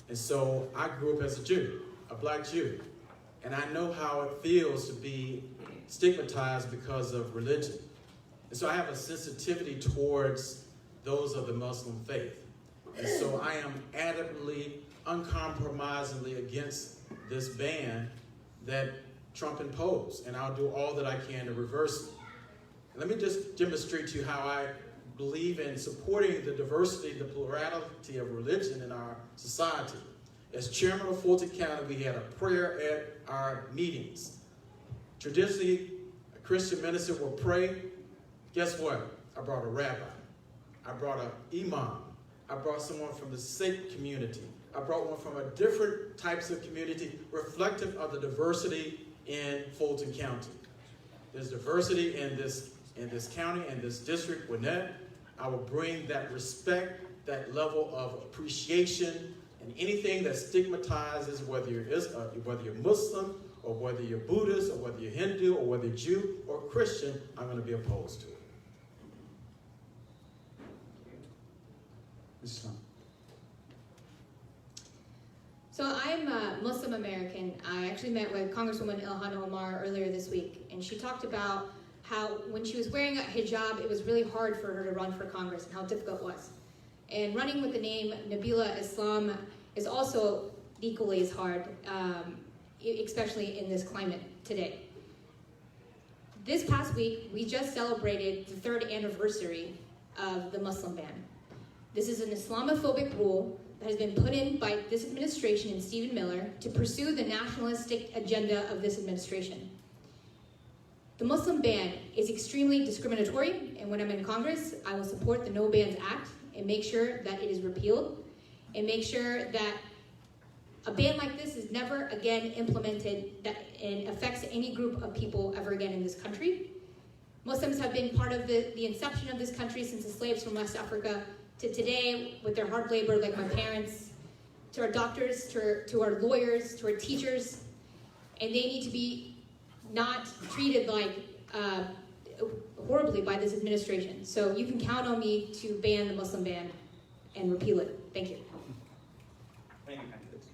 And so I grew up as a Jew, a black Jew. And I know how it feels to be stigmatized because of religion. And so I have a sensitivity towards those of the Muslim faith. And so I am adamantly, uncompromisingly against this ban that Trump imposed. And I'll do all that I can to reverse it. Let me just demonstrate to you how I believe in supporting the diversity, the plurality of religion in our society. As chairman of Fulton County, we had a prayer at our meetings. Traditionally, a Christian minister will pray. Guess what? I brought a rabbi. I brought an imam. I brought someone from the Sikh community. I brought one from a different types of community reflective of the diversity in Fulton County. There's diversity in this county and this district. Gwinnett, I will bring that respect, that level of appreciation, and anything that stigmatizes whether you're Muslim or whether you're Buddhist or whether you're Hindu or whether you're Jew or Christian, I'm going to be opposed to it.
Islam.
So I'm Muslim American. I actually met with Congresswoman Ilhan Omar earlier this week, and she talked about how when she was wearing a hijab, it was really hard for her to run for Congress and how difficult it was. And running with the name Nabilah Islam is also equally as hard, especially in this climate today. This past week, we just celebrated the 3rd anniversary of the Muslim ban. This is an Islamophobic rule that has been put in by this administration and Stephen Miller to pursue the nationalistic agenda of this administration. The Muslim ban is extremely discriminatory, and when I'm in Congress, I will support the No Bans Act and make sure that it is repealed, and make sure that a ban like this is never again implemented and affects any group of people ever again in this country. Muslims have been part of the inception of this country since the slaves from West Africa to today, with their hard labor, like my parents, to our doctors, to our lawyers, to our teachers, and they need to be not treated like horribly by this administration. So you can count on me to ban the Muslim ban and repeal it. Thank you.
Thank you, candidates.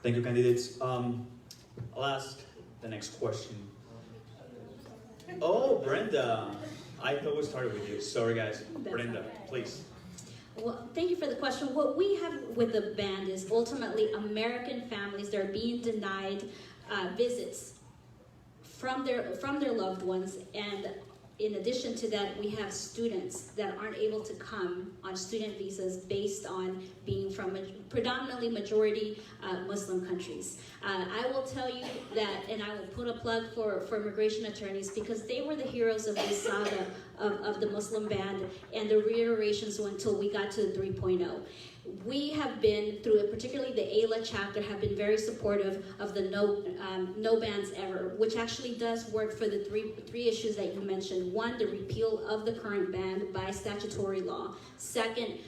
Thank you, candidates. I'll ask the next question. Oh, Brenda. I thought we started with you. Sorry, guys. Brenda, please.
Well, thank you for the question. What we have with the ban is ultimately American families that are being denied visits from their loved ones, and in addition to that, we have students that aren't able to come on student visas based on being from predominantly majority Muslim countries. I will tell you that, and I will put a plug for immigration attorneys, because they were the heroes of this saga of the Muslim ban and the reiterations until we got to the 3.0. We have been, through it, particularly the AILA chapter, have been very supportive of the no bans ever, which actually does work for the three issues that you mentioned. One, the repeal of the current ban by statutory law. Second,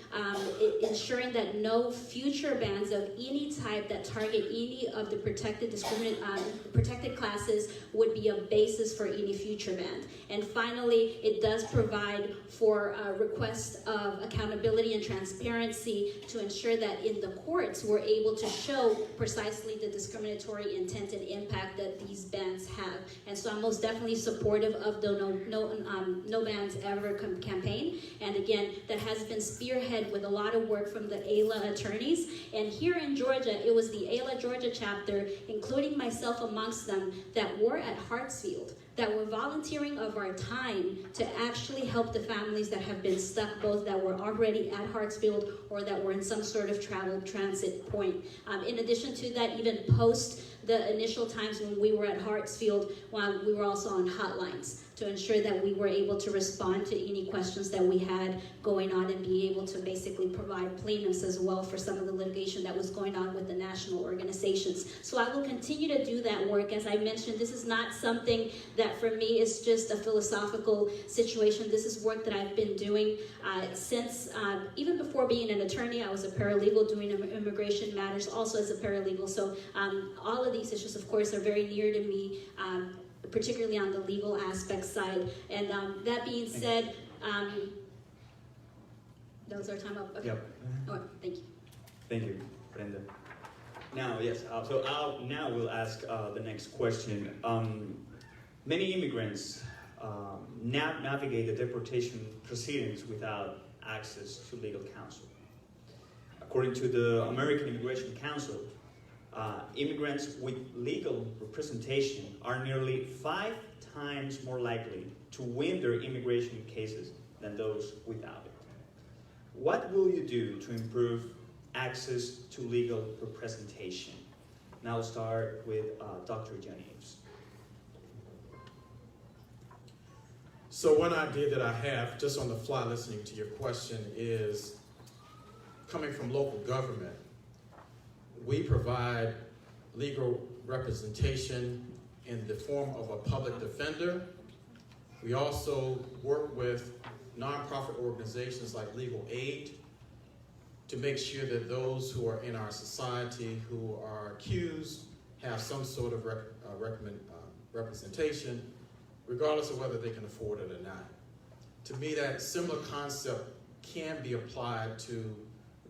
ensuring that no future bans of any type that target any of the protected classes would be a basis for any future ban. And finally, it does provide for a request of accountability and transparency to ensure that in the courts we're able to show precisely the discriminatory intent and impact that these bans have. And so I'm most definitely supportive of the no bans ever campaign. And again, that has been spearheaded with a lot of work from the AILA attorneys. And here in Georgia, it was the AILA Georgia chapter, including myself amongst them, that were at Hartsfield, that were volunteering of our time to actually help the families that have been stuck, both that were already at Hartsfield or that were in some sort of travel transit point. In addition to that, even post the initial times when we were at Hartsfield, we were also on hotlines to ensure that we were able to respond to any questions that we had going on and be able to basically provide plaintiffs as well for some of the litigation that was going on with the national organizations. So I will continue to do that work. As I mentioned, this is not something that for me is just a philosophical situation. This is work that I've been doing since, even before being an attorney. I was a paralegal doing immigration matters also as a paralegal. So all of these issues, of course, are very near to me, particularly on the legal aspect side. And that being said, that was our time up. Okay.
Yep.
Oh, thank you.
Thank you, Brenda. Now, yes, now we'll ask the next question. Many immigrants navigate the deportation proceedings without access to legal counsel. According to the American Immigration Council, immigrants with legal representation are nearly 5 times more likely to win their immigration cases than those without it. What will you do to improve access to legal representation? Now we'll start with Dr. Eaves.
So one idea that I have, just on the fly listening to your question, is coming from local government, we provide legal representation in the form of a public defender. We also work with nonprofit organizations like Legal Aid to make sure that those who are in our society who are accused have some sort of representation, regardless of whether they can afford it or not. To me, that similar concept can be applied to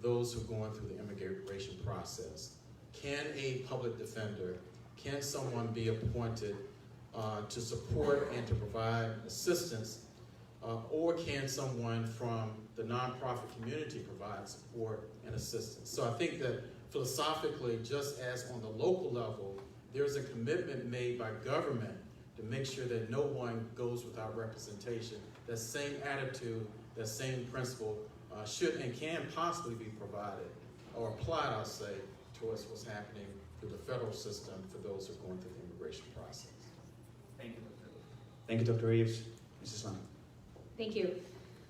those who are going through the immigration process. Can a public defender, can someone be appointed to support and to provide assistance, or can someone from the nonprofit community provide support and assistance? So I think that philosophically, just as on the local level, there's a commitment made by government to make sure that no one goes without representation. That same attitude, that same principle should and can possibly be provided or applied, I'll say, towards what's happening through the federal system for those who are going through the immigration process.
Thank you, Dr. Thank you, Dr. Eaves. Mrs. Islam.
Thank you.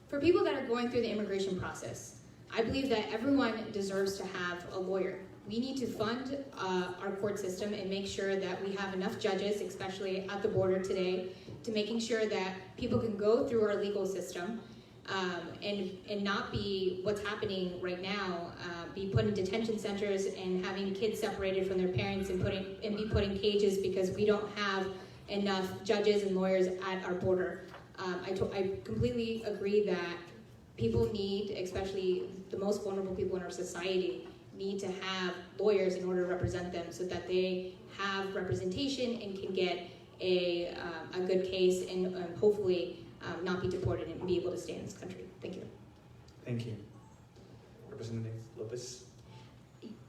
For people that are going through the immigration process, I believe that everyone deserves to have a lawyer. We need to fund our court system and make sure that we have enough judges, especially at the border today, to making sure that people can go through our legal system and not be what's happening right now, be put in detention centers and having kids separated from their parents and be put in cages because we don't have enough judges and lawyers at our border. I completely agree that people need, especially the most vulnerable people in our society, need to have lawyers in order to represent them so that they have representation and can get a good case and hopefully not be deported and be able to stay in this country. Thank you.
Thank you. Representative Lopez.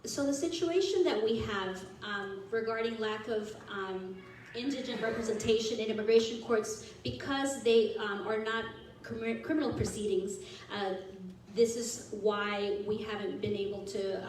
So the situation that we have regarding lack of indigent representation in immigration courts, because they are not criminal proceedings, this is why we haven't been able to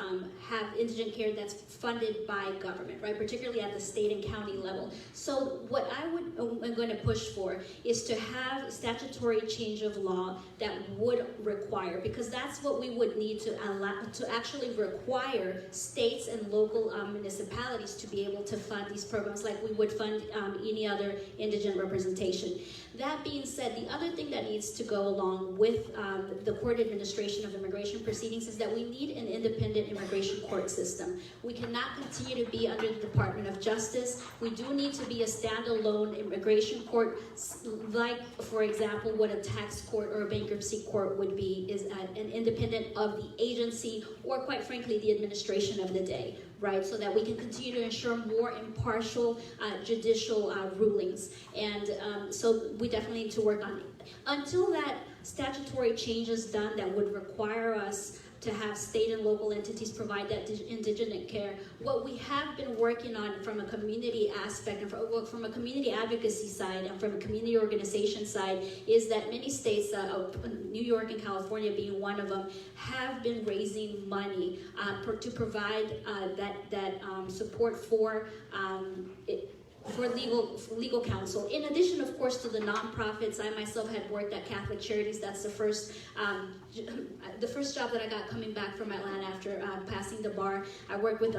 have indigent care that's funded by government, right? Particularly at the state and county level. So what I'm going to push for is to have statutory change of law that would require, because that's what we would need to allow to actually require states and local municipalities to be able to fund these programs like we would fund any other indigent representation. That being said, the other thing that needs to go along with the court administration of immigration proceedings is that we need an independent immigration court system. We cannot continue to be under the Department of Justice. We do need to be a standalone immigration court, like, for example, what a tax court or a bankruptcy court would be, is an independent of the agency or, quite frankly, the administration of the day, right? So that we can continue to ensure more impartial judicial rulings. And so we definitely need to work on it. Until that statutory change is done that would require us to have state and local entities provide that indigent care, what we have been working on from a community aspect and from a community advocacy side and from a community organization side is that many states, New York and California being one of them, have been raising money to provide that support for legal counsel. In addition, of course, to the nonprofits, I myself had worked at Catholic Charities. That's the first job that I got coming back from Atlanta after passing the bar. I worked with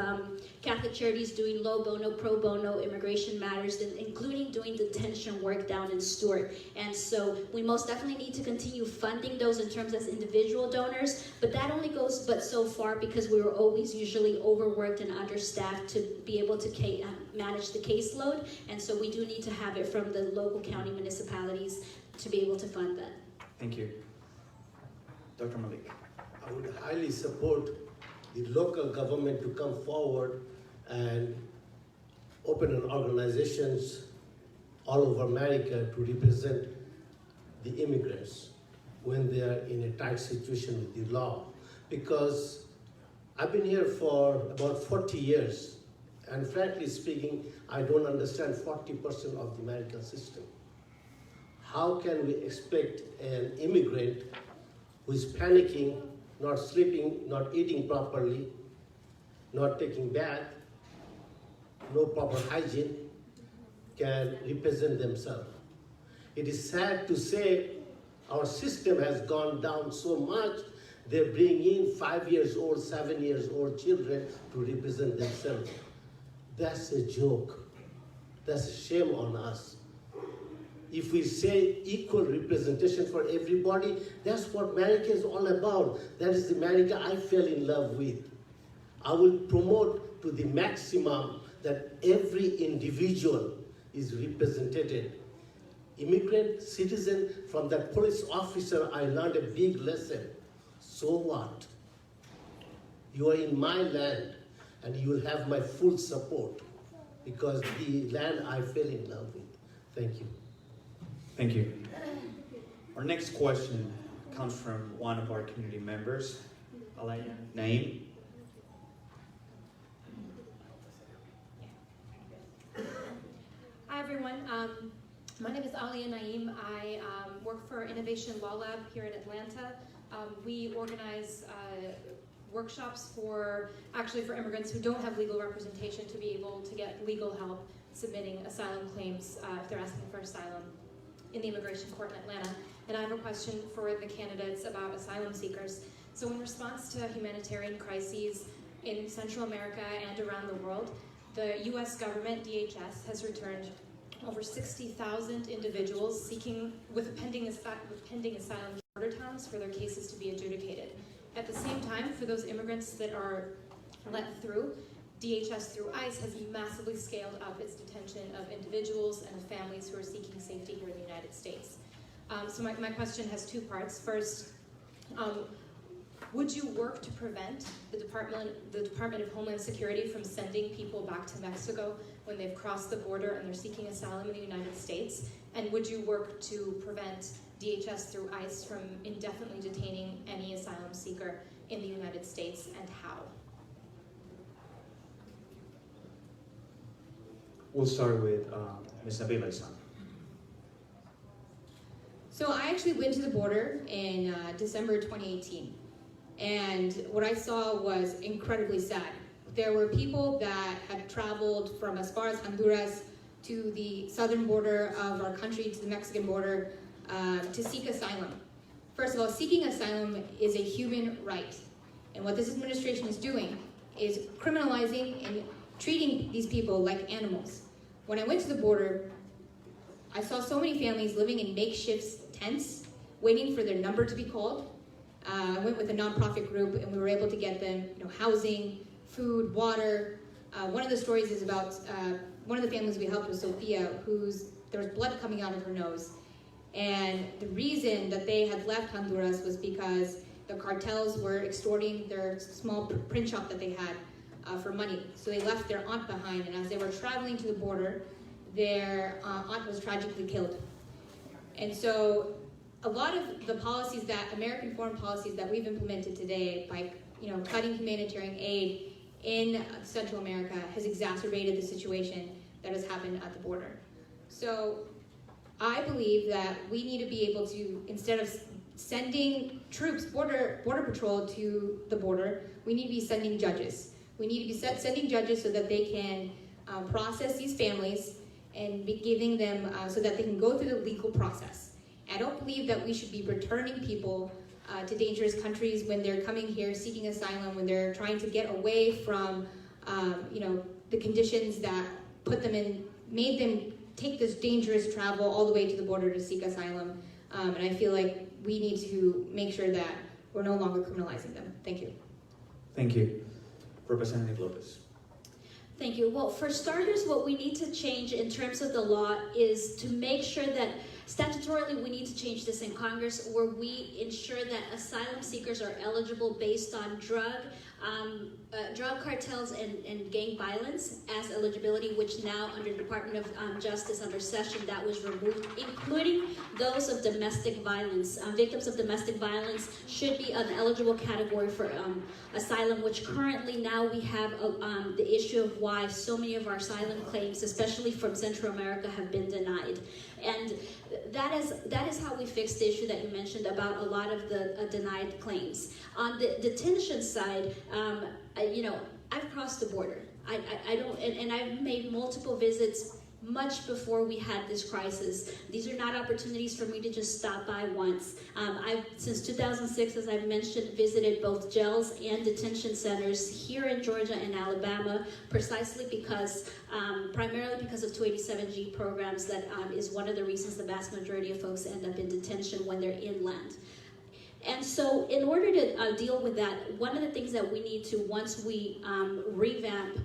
Catholic Charities doing low bono, pro bono immigration matters, including doing detention work down in Stewart. And so we most definitely need to continue funding those in terms as individual donors, but that only goes but so far because we were always usually overworked and understaffed to be able to manage the caseload. And so we do need to have it from the local county municipalities to be able to fund that.
Thank you. Dr. Malik.
I would highly support the local government to come forward and open an organizations all over America to represent the immigrants when they are in a tight situation with the law. Because I've been here for about 40 years, and frankly speaking, I don't understand 40% of the American system. How can we expect an immigrant who is panicking, not sleeping, not eating properly, not taking bath, no proper hygiene, can represent themselves? It is sad to say our system has gone down so much They bring in 5 years old, 7 years old children to represent themselves. That's a joke. That's a shame on us. If we say equal representation for everybody, that's what America is all about. That is the America I fell in love with. I will promote to the maximum that every individual is represented. Immigrant, citizen, from that police officer, I learned a big lesson. So what? You are in my land, and you will have my full support, because the land I fell in love with. Thank you.
Thank you. Our next question comes from one of our community members, Alaya Naim.
Hi everyone, my name is Alia Naim. I work for Innovation Law Lab here in Atlanta. We organize workshops for immigrants who don't have legal representation to be able to get legal help submitting asylum claims if they're asking for asylum in the immigration court in Atlanta. And I have a question for the candidates about asylum seekers. So in response to humanitarian crises in Central America and around the world, the US government, DHS, has returned over 60,000 individuals with pending asylum border towns for their cases to be adjudicated. At the same time, for those immigrants that are let through, DHS through ICE has massively scaled up its detention of individuals and families who are seeking safety here in the United States. So my question has two parts. First, would you work to prevent the Department of Homeland Security from sending people back to Mexico when they've crossed the border and they're seeking asylum in the United States? And would you work to prevent DHS through ICE from indefinitely detaining any asylum seeker in the United States, and how?
We'll start with Ms. Nabilah Islam.
So I actually went to the border in December 2018. And what I saw was incredibly sad. There were people that had traveled from as far as Honduras to the southern border of our country, to the Mexican border, to seek asylum. First of all, seeking asylum is a human right. And what this administration is doing is criminalizing and treating these people like animals. When I went to the border, I saw so many families living in makeshift tents, waiting for their number to be called. I went with a nonprofit group, and we were able to get them, housing, food, water. One of the stories is about one of the families we helped was Sophia, there was blood coming out of her nose. And the reason that they had left Honduras was because the cartels were extorting their small print shop that they had for money. So they left their aunt behind, and as they were traveling to the border, their aunt was tragically killed. And so a lot of the policies American foreign policies that we've implemented today by cutting humanitarian aid in Central America has exacerbated the situation that has happened at the border. So I believe that we need to be able to, instead of sending troops, border patrol to the border, we need to be sending judges. We need to be sending judges so that they can process these families and be giving them, so that they can go through the legal process. I don't believe that we should be returning people to dangerous countries when they're coming here seeking asylum, when they're trying to get away from the conditions that made them take this dangerous travel all the way to the border to seek asylum. And I feel like we need to make sure that we're no longer criminalizing them. Thank you.
Thank you. Representative Lopez.
Thank you. Well, for starters, what we need to change in terms of the law is to make sure that statutorily we need to change this in Congress, where we ensure that asylum seekers are eligible based on drug cartels and gang violence as eligibility, which now under Department of Justice under session that was removed, including those of domestic violence. Victims of domestic violence should be an eligible category for asylum, which currently now we have the issue of why so many of our asylum claims, especially from Central America, have been denied. And that is how we fix the issue that you mentioned about a lot of the denied claims. On the detention side, I've crossed the border. I don't, and I've made multiple visits much before we had this crisis. These are not opportunities for me to just stop by once. I've, since 2006, as I've mentioned, visited both jails and detention centers here in Georgia and Alabama, precisely because, primarily because of 287G programs. That is one of the reasons the vast majority of folks end up in detention when they're inland. And so in order to deal with that, one of the things that we need to, once we revamp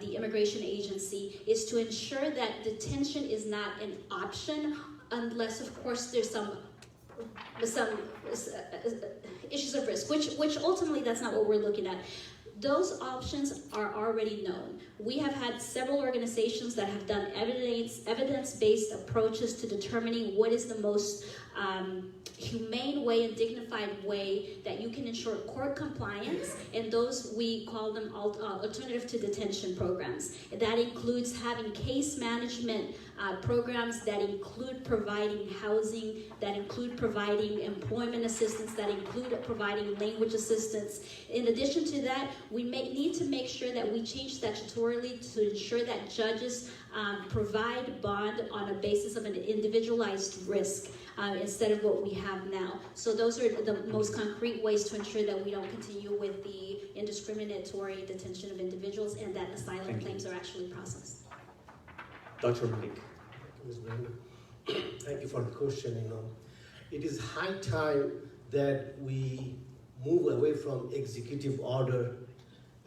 the immigration agency, is to ensure that detention is not an option unless, of course, there's some issues of risk, which ultimately that's not what we're looking at. Those options are already known. We have had several organizations that have done evidence-based approaches to determining what is the most humane way and dignified way that you can ensure court compliance, and those, we call them alternative to detention programs. That includes having case management programs that include providing housing, that include providing employment assistance, that include providing language assistance. In addition to that, we need to make sure that we change statutorily to ensure that judges provide bond on a basis of an individualized risk instead of what we have now. So those are the most concrete ways to ensure that we don't continue with the indiscriminatory detention of individuals and that asylum claims are actually processed.
Dr. Malik.
Ms. Brenda, thank you for the question. It is high time that we move away from executive order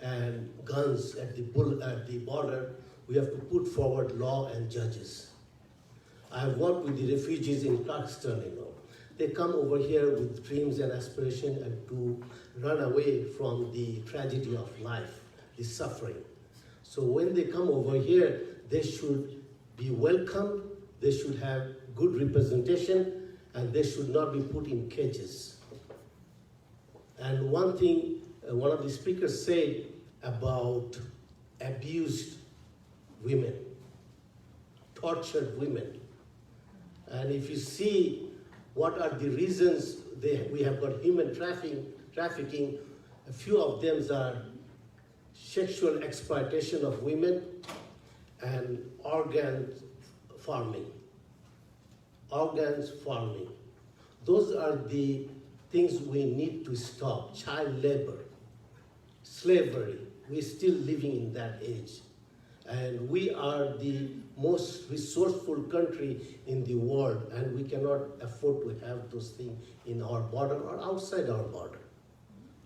and guns at the border. We have to put forward law and judges. I have worked with the refugees in Pakistan. They come over here with dreams and aspirations and to run away from the tragedy of life, the suffering. So when they come over here, they should be welcomed, they should have good representation, and they should not be put in cages. And one thing, one of the speakers said about abused women, tortured women. And if you see what are the reasons we have got human trafficking, a few of them are sexual exploitation of women and organs farming. Those are the things we need to stop. Child labor, slavery, we're still living in that age. And we are the most resourceful country in the world, and we cannot afford to have those things in our border or outside our border.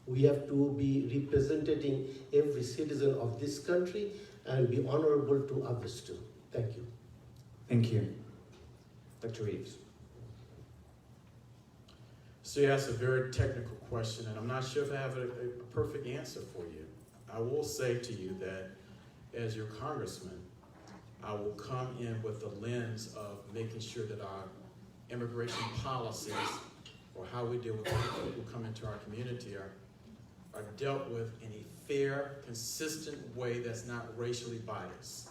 We have to be representing every citizen of this country and be honorable to others too. Thank you.
Thank you. Dr. Eaves.
So you asked a very technical question, and I'm not sure if I have a perfect answer for you. I will say to you that as your congressman, I will come in with the lens of making sure that our immigration policies, or how we deal with people who come into our community, are dealt with in a fair, consistent way that's not racially biased.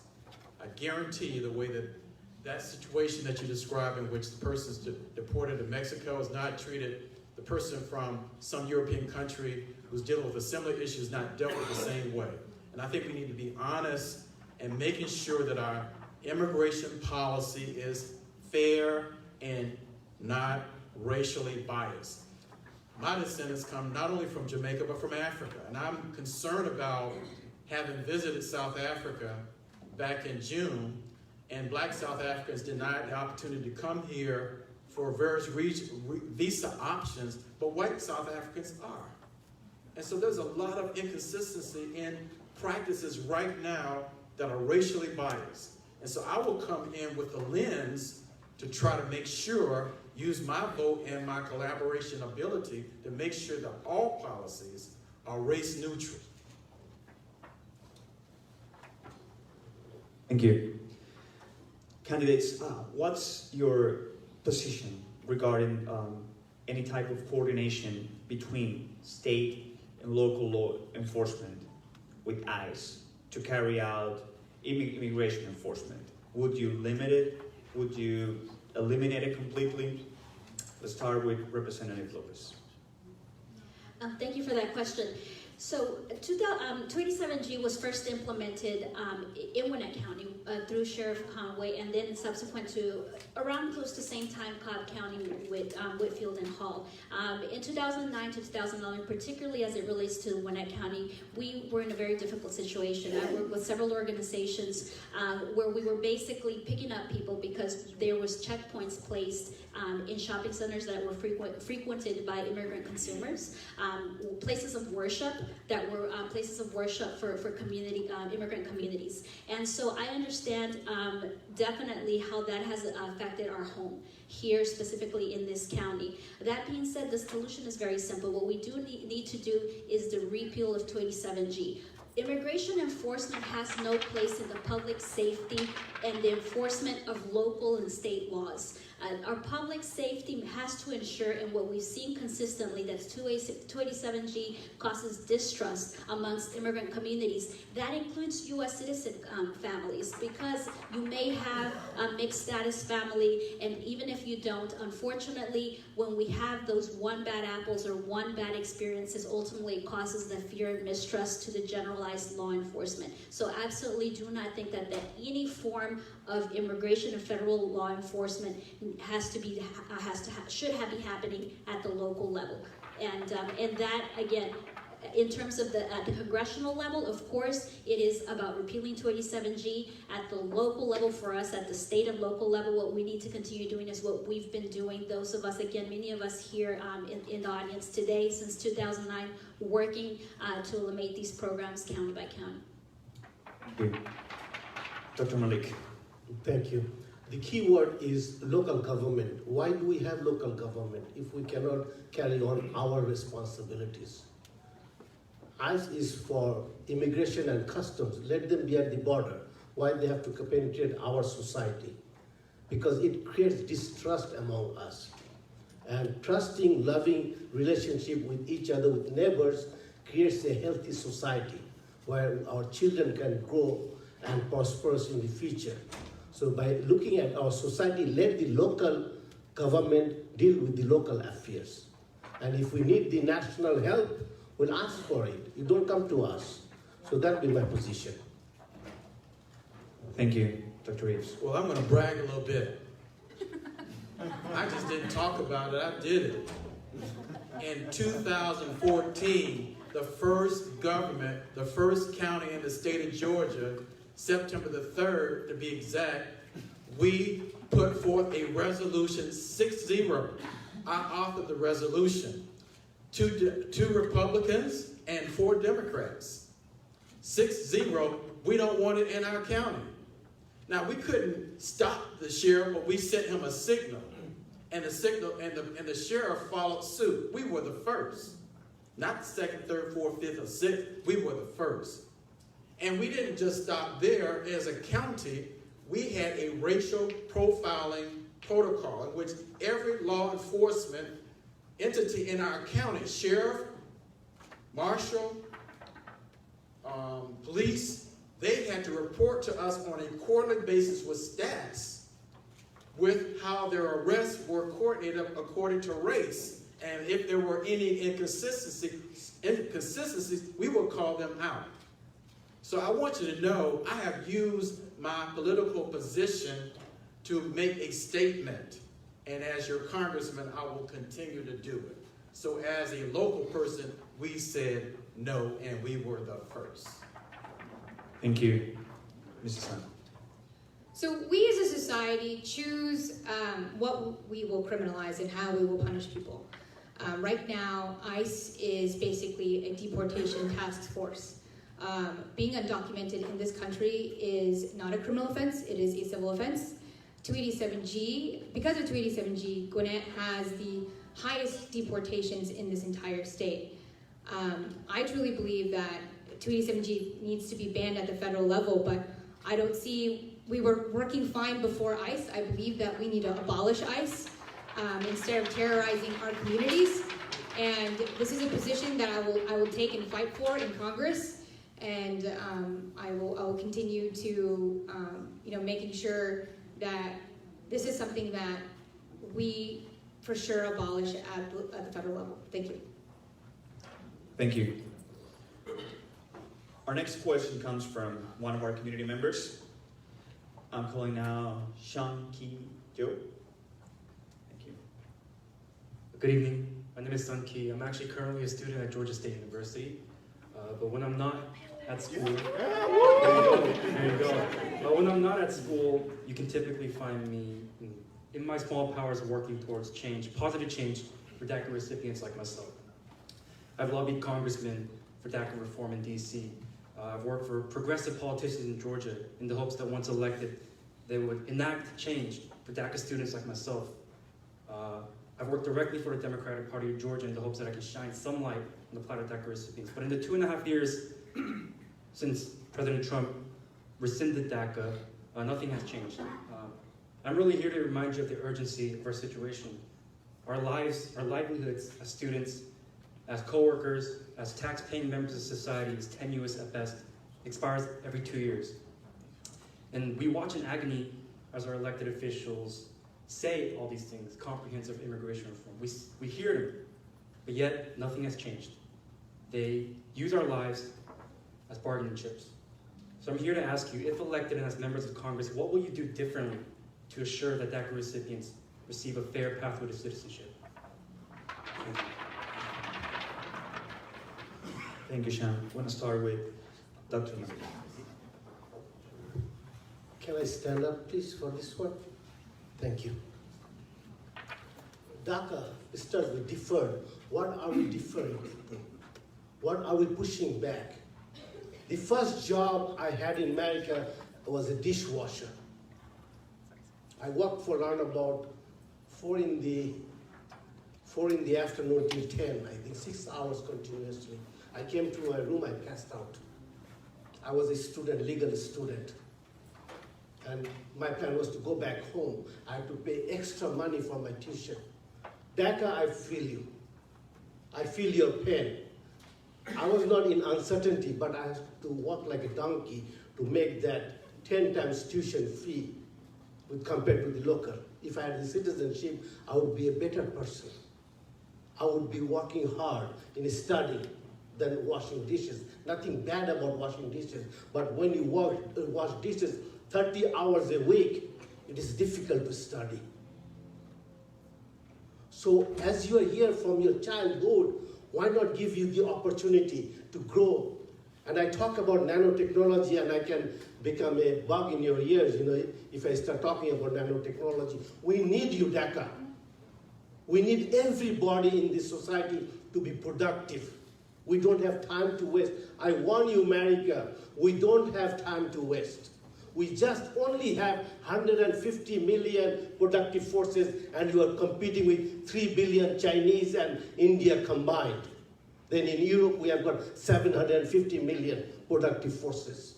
I guarantee you the way that situation that you describe in which the person's deported to Mexico is not treated, the person from some European country who's dealing with a similar issue is not dealt with the same way. And I think we need to be honest and making sure that our immigration policy is fair and not racially biased. My descendants come not only from Jamaica, but from Africa. And I'm concerned about having visited South Africa back in June, and black South Africans denied the opportunity to come here for various visa options, but white South Africans are. And so there's a lot of inconsistency in practices right now that are racially biased. And so I will come in with a lens to try to make sure, use my vote and my collaboration ability to make sure that all policies are race neutral.
Thank you. Candidates, what's your position regarding any type of coordination between state and local law enforcement with ICE to carry out immigration enforcement? Would you limit it? Would you eliminate it completely? Let's start with Representative Lopez.
Thank you for that question. So 287G was first implemented in Gwinnett County through Sheriff Conway, and then subsequent to around close to same time Cobb County with Whitfield and Hall. In 2009 to 2011, particularly as it relates to Gwinnett County, we were in a very difficult situation. I worked with several organizations where we were basically picking up people because there was checkpoints placed in shopping centers that were frequented by immigrant consumers, places of worship that were places of worship for community immigrant communities. And so I understand definitely how that has affected our home here, specifically in this county. That being said, the solution is very simple. What we do need to do is the repeal of 287G. Immigration enforcement has no place in the public safety and the enforcement of local and state laws. Our public safety has to ensure, and what we've seen consistently, that 287G causes distrust amongst immigrant communities. That includes U.S. citizen families, because you may have a mixed status family, and even if you don't, unfortunately, when we have those one bad apples or one bad experiences, ultimately it causes the fear and mistrust to the generalized law enforcement. So absolutely do not think that any form of immigration and federal law enforcement should be happening at the local level. And that, again, in terms of at the congressional level, of course, it is about repealing 287G. At the local level for us, at the state and local level, what we need to continue doing is what we've been doing. Those of us, again, many of us here in the audience today, since 2009, working to eliminate these programs county by county.
Thank you. Dr. Malik.
Thank you. The key word is local government. Why do we have local government if we cannot carry on our responsibilities? ICE is for immigration and customs. Let them be at the border. Why they have to penetrate our society? Because it creates distrust among us. And trusting, loving relationship with each other, with neighbors, creates a healthy society where our children can grow and prosper in the future. So by looking at our society, let the local government deal with the local affairs. And if we need the national help, we'll ask for it. You don't come to us. So that'll be my position.
Thank you, Dr. Eaves.
Well, I'm going to brag a little bit. I just didn't talk about it, I did it. In 2014, the first county in the state of Georgia, September the 3rd, to be exact, we put forth a resolution 6-0. I authored the resolution. Two Republicans and 4 Democrats. 6-0, we don't want it in our county. Now, we couldn't stop the sheriff, but we sent him a signal. And the sheriff followed suit. We were the first. Not the 2nd, 3rd, 4th, 5th, or 6th. We were the first. And we didn't just stop there. As a county, we had a racial profiling protocol in which every law enforcement entity in our county, sheriff, marshal, police, they had to report to us on a quarterly basis with stats with how their arrests were coordinated according to race. And if there were any inconsistencies, we would call them out. So I want you to know I have used my political position to make a statement. And as your congressman, I will continue to do it. So as a local person, we said no, and we were the first.
Thank you, Mrs. Han.
So we as a society choose what we will criminalize and how we will punish people. Right now, ICE is basically a deportation task force. Being undocumented in this country is not a criminal offense, it is a civil offense. 287G, because of 287G, Gwinnett has the highest deportations in this entire state. I truly believe that 287G needs to be banned at the federal level, but I don't see, we were working fine before ICE. I believe that we need to abolish ICE instead of terrorizing our communities. And this is a position that I will take and fight for in Congress. And I will continue to, making sure that this is something that we for sure abolish at the federal level. Thank you.
Thank you. Our next question comes from one of our community members. I'm calling now Shang Ki Jo. Thank you.
Good evening. My name is Sun Ki. I'm actually currently a student at Georgia State University. But when I'm not at school, there you go. But when I'm not at school, you can typically find me in my small powers working towards change, positive change for DACA recipients like myself. I've lobbied congressmen for DACA reform in DC. I've worked for progressive politicians in Georgia in the hopes that once elected, they would enact change for DACA students like myself. I've worked directly for the Democratic Party of Georgia in the hopes that I can shine some light on the plight of DACA recipients. But in the 2.5 years since President Trump rescinded DACA, nothing has changed. I'm really here to remind you of the urgency of our situation. Our lives, our livelihoods as students, as co-workers, as tax-paying members of society is tenuous at best, expires every 2 years. And we watch in agony as our elected officials say all these things, comprehensive immigration reform. We hear them, but yet nothing has changed. They use our lives as bargaining chips. So I'm here to ask you, if elected and as members of Congress, what will you do differently to assure that DACA recipients receive a fair pathway to citizenship? Thank you.
Thank you, Sham. I want to start with Dr. Malik.
Can I stand up, please, for this one? Thank you. DACA starts with deferred. What are we deferring? What are we pushing back? The first job I had in America was a dishwasher. I worked for around about 4 in the afternoon till 10, I think 6 hours continuously. I came to my room, I passed out. I was a student, legal student. And my plan was to go back home. I had to pay extra money for my tuition. DACA, I feel you. I feel your pain. I was not in uncertainty, but I had to walk like a donkey to make that 10 times tuition fee compared to the local. If I had the citizenship, I would be a better person. I would be working hard in studying than washing dishes. Nothing bad about washing dishes, but when you wash dishes 30 hours a week, it is difficult to study. So as you are here from your childhood, why not give you the opportunity to grow? And I talk about nanotechnology, and I can become a bug in your ears, if I start talking about nanotechnology. We need you, DACA. We need everybody in this society to be productive. We don't have time to waste. I warn you, America, we don't have time to waste. We just only have 150 million productive forces, and you are competing with 3 billion Chinese and India combined. Then in Europe, we have got 750 million productive forces.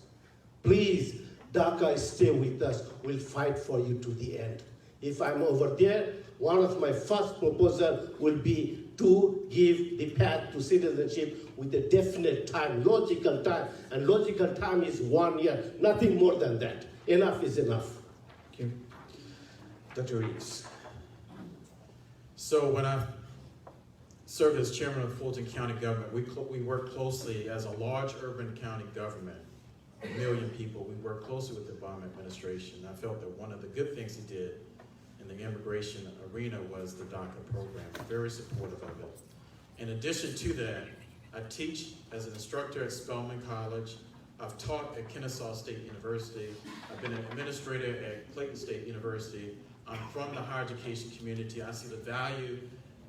Please, DACA, stay with us. We'll fight for you to the end. If I'm over there, one of my first proposals will be to give the path to citizenship with a definite time, logical time. And logical time is 1 year, nothing more than that. Enough is enough.
Thank you. Dr. Eaves.
So when I served as chairman of Fulton County government, we work closely as a large urban county government, 1 million people. We work closely with the Obama administration. I felt that one of the good things he did in the immigration arena was the DACA program. I'm very supportive of it. In addition to that, I teach as an instructor at Spelman College. I've taught at Kennesaw State University. I've been an administrator at Clayton State University. I'm from the higher education community. I see the value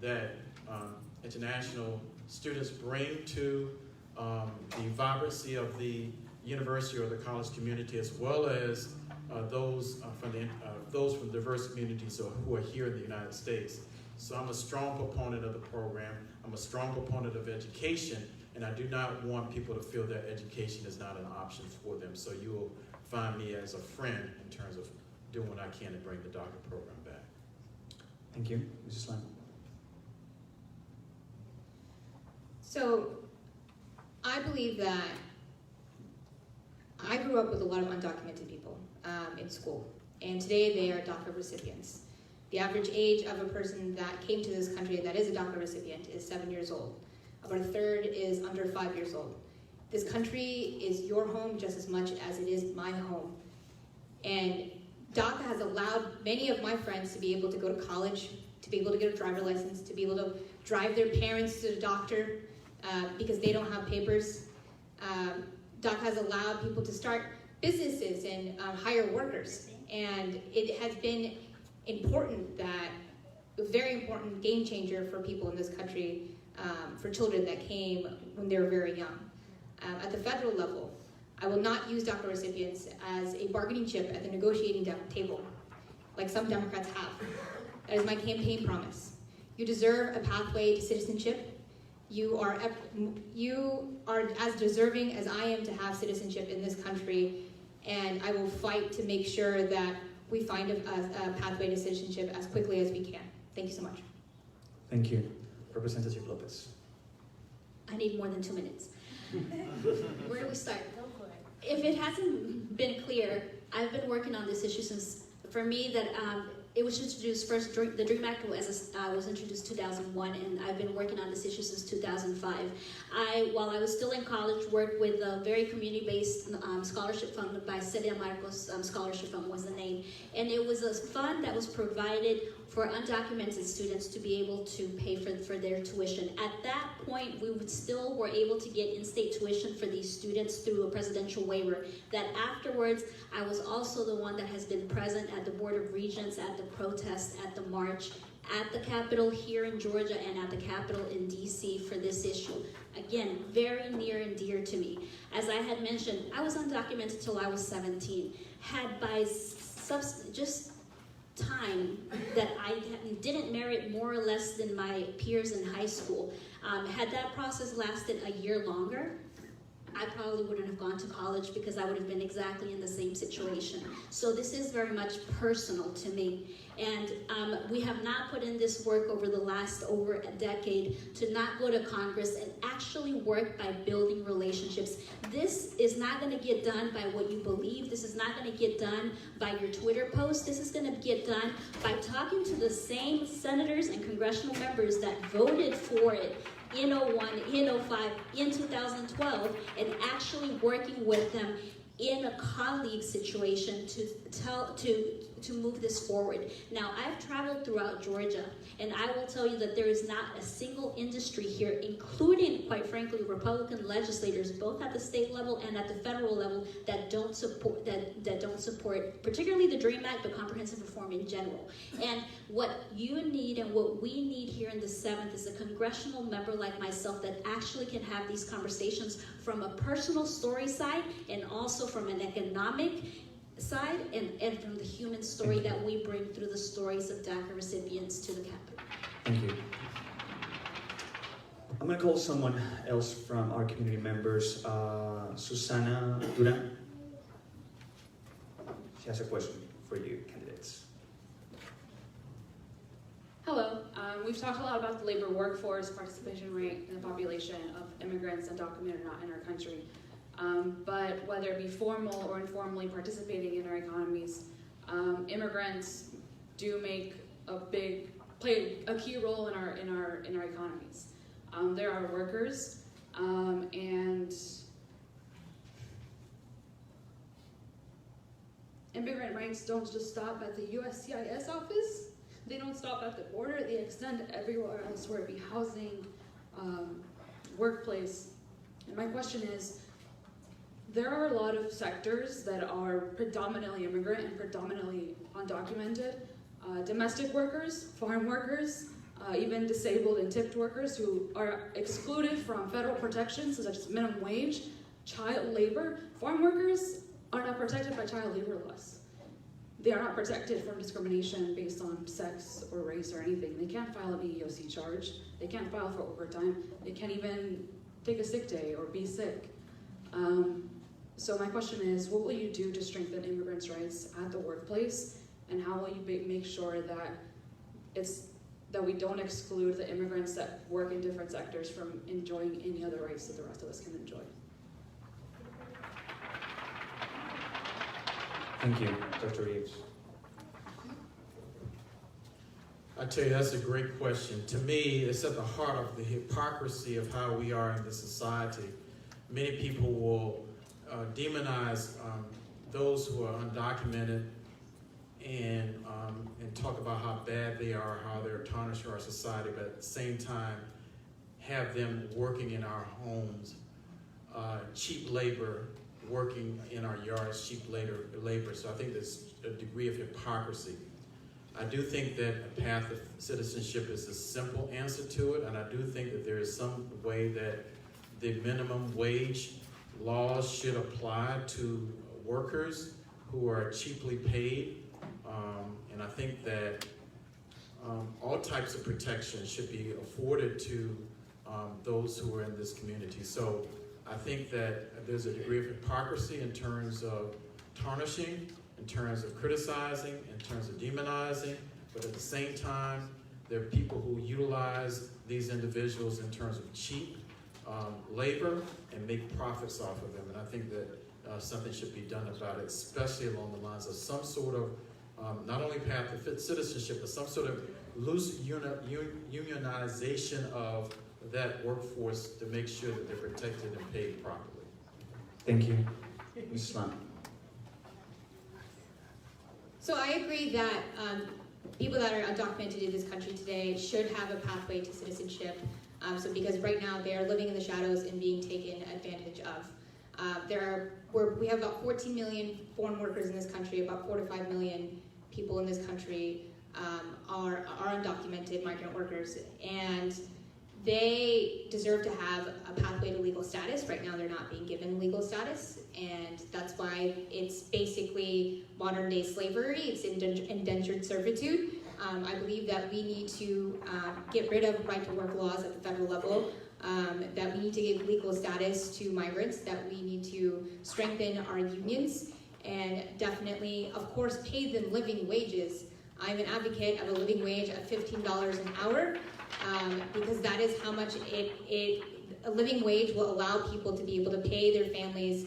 that international students bring to the vibrancy of the university or the college community, as well as those from diverse communities who are here in the United States. So I'm a strong proponent of the program. I'm a strong proponent of education, and I do not want people to feel that education is not an option for them. So you will find me as a friend in terms of doing what I can to bring the DACA program back.
Thank you. Mrs. Lam.
So, I believe that I grew up with a lot of undocumented people in school, and today they are DACA recipients. The average age of a person that came to this country that is a DACA recipient is 7 years old. About a third is under 5 years old. This country is your home just as much as it is my home. And DACA has allowed many of my friends to be able to go to college, to be able to get a driver's license, to be able to drive their parents to the doctor because they don't have papers. DACA has allowed people to start businesses and hire workers. And it has been important that, a very important game changer for people in this country, for children that came when they were very young. At the federal level, I will not use DACA recipients as a bargaining chip at the negotiating table, like some Democrats have. That is my campaign promise. You deserve a pathway to citizenship. You are as deserving as I am to have citizenship in this country, and I will fight to make sure that we find a pathway to citizenship as quickly as we can. Thank you so much.
Thank you. Representative Lopez.
I need more than 2 minutes.
Where do we start?
If it hasn't been clear, I've been working on this issue since, for me, that it was introduced first, the DREAM Act was introduced 2001, and I've been working on this issue since 2005. While I was still in college, worked with a very community-based scholarship fund by Celia Marcos. Scholarship Fund was the name. And it was a fund that was provided for undocumented students to be able to pay for their tuition. At that point, we were able to get in-state tuition for these students through a presidential waiver. That afterwards, I was also the one that has been present at the Board of Regents, at the protest, at the march, at the Capitol here in Georgia, and at the Capitol in DC for this issue. Again, very near and dear to me. As I had mentioned, I was undocumented till I was 17. Had by just time that I didn't merit more or less than my peers in high school. Had that process lasted a year longer, I probably wouldn't have gone to college because I would have been exactly in the same situation. So this is very much personal to me. And we have not put in this work over the last over a decade to not go to Congress and actually work by building relationships. This is not going to get done by what you believe. This is not going to get done by your Twitter post. This is going to get done by talking to the same senators and congressional members that voted for it in 01, in 05, in 2012, and actually working with them in a colleague situation to move this forward. Now, I've traveled throughout Georgia, and I will tell you that there is not a single industry here, including, quite frankly, Republican legislators, both at the state level and at the federal level, that don't support particularly the DREAM Act, but comprehensive reform in general. And what you need and what we need here in the 7th is a congressional member like myself that actually can have these conversations from a personal story side and also from an economic side and from the human story that we bring through the stories of DACA recipients to the Capitol.
Thank you. I'm going to call someone else from our community members, Susana Duran. She has a question for you, candidates.
Hello. We've talked a lot about the labor workforce participation rate in the population of immigrants undocumented or not in our country. But whether it be formal or informally participating in our economies, immigrants do play a key role in our economies. There are workers, and immigrant rights don't just stop at the USCIS office. They don't stop at the border. They extend everywhere else, where it be housing, workplace. And my question is, there are a lot of sectors that are predominantly immigrant and predominantly undocumented. Domestic workers, farm workers, even disabled and tipped workers who are excluded from federal protections such as minimum wage, child labor. Farm workers are not protected by child labor laws. They are not protected from discrimination based on sex or race or anything. They can't file an EEOC charge. They can't file for overtime. They can't even take a sick day or be sick. So my question is, what will you do to strengthen immigrants' rights at the workplace, and how will you make sure that we don't exclude the immigrants that work in different sectors from enjoying any other rights that the rest of us can enjoy?
Thank you, Dr. Eaves.
I tell you, that's a great question. To me, it's at the heart of the hypocrisy of how we are in this society. many people will demonize those who are undocumented and talk about how bad they are, how they're tarnishing our society, but at the same time have them working in our homes, cheap labor, working in our yards, cheap labor. So I think there's a degree of hypocrisy. I do think that a path of citizenship is a simple answer to it, and I do think that there is some way that the minimum wage laws should apply to workers who are cheaply paid. And I think that all types of protection should be afforded to those who are in this community. So I think that there's a degree of hypocrisy in terms of tarnishing, in terms of criticizing, in terms of demonizing, but at the same time, there are people who utilize these individuals in terms of cheap labor and make profits off of them. And I think that something should be done about it, especially along the lines of some sort of not only path to citizenship, but some sort of loose unionization of that workforce to make sure that they're protected and paid properly.
Thank you. Islam.
So I agree that people that are undocumented in this country today should have a pathway to citizenship. So because right now they are living in the shadows and being taken advantage of. We have about 14 million foreign workers in this country. About 4 to 5 million people in this country are undocumented migrant workers, and they deserve to have a pathway to legal status. Right now they're not being given legal status, and that's why it's basically modern day slavery. It's indentured servitude. I believe that we need to get rid of right to work laws at the federal level, that we need to give legal status to migrants, that we need to strengthen our unions, and definitely, of course, pay them living wages. I'm an advocate of a living wage of $15 an hour, because that is how much a living wage will allow people to be able to pay their families,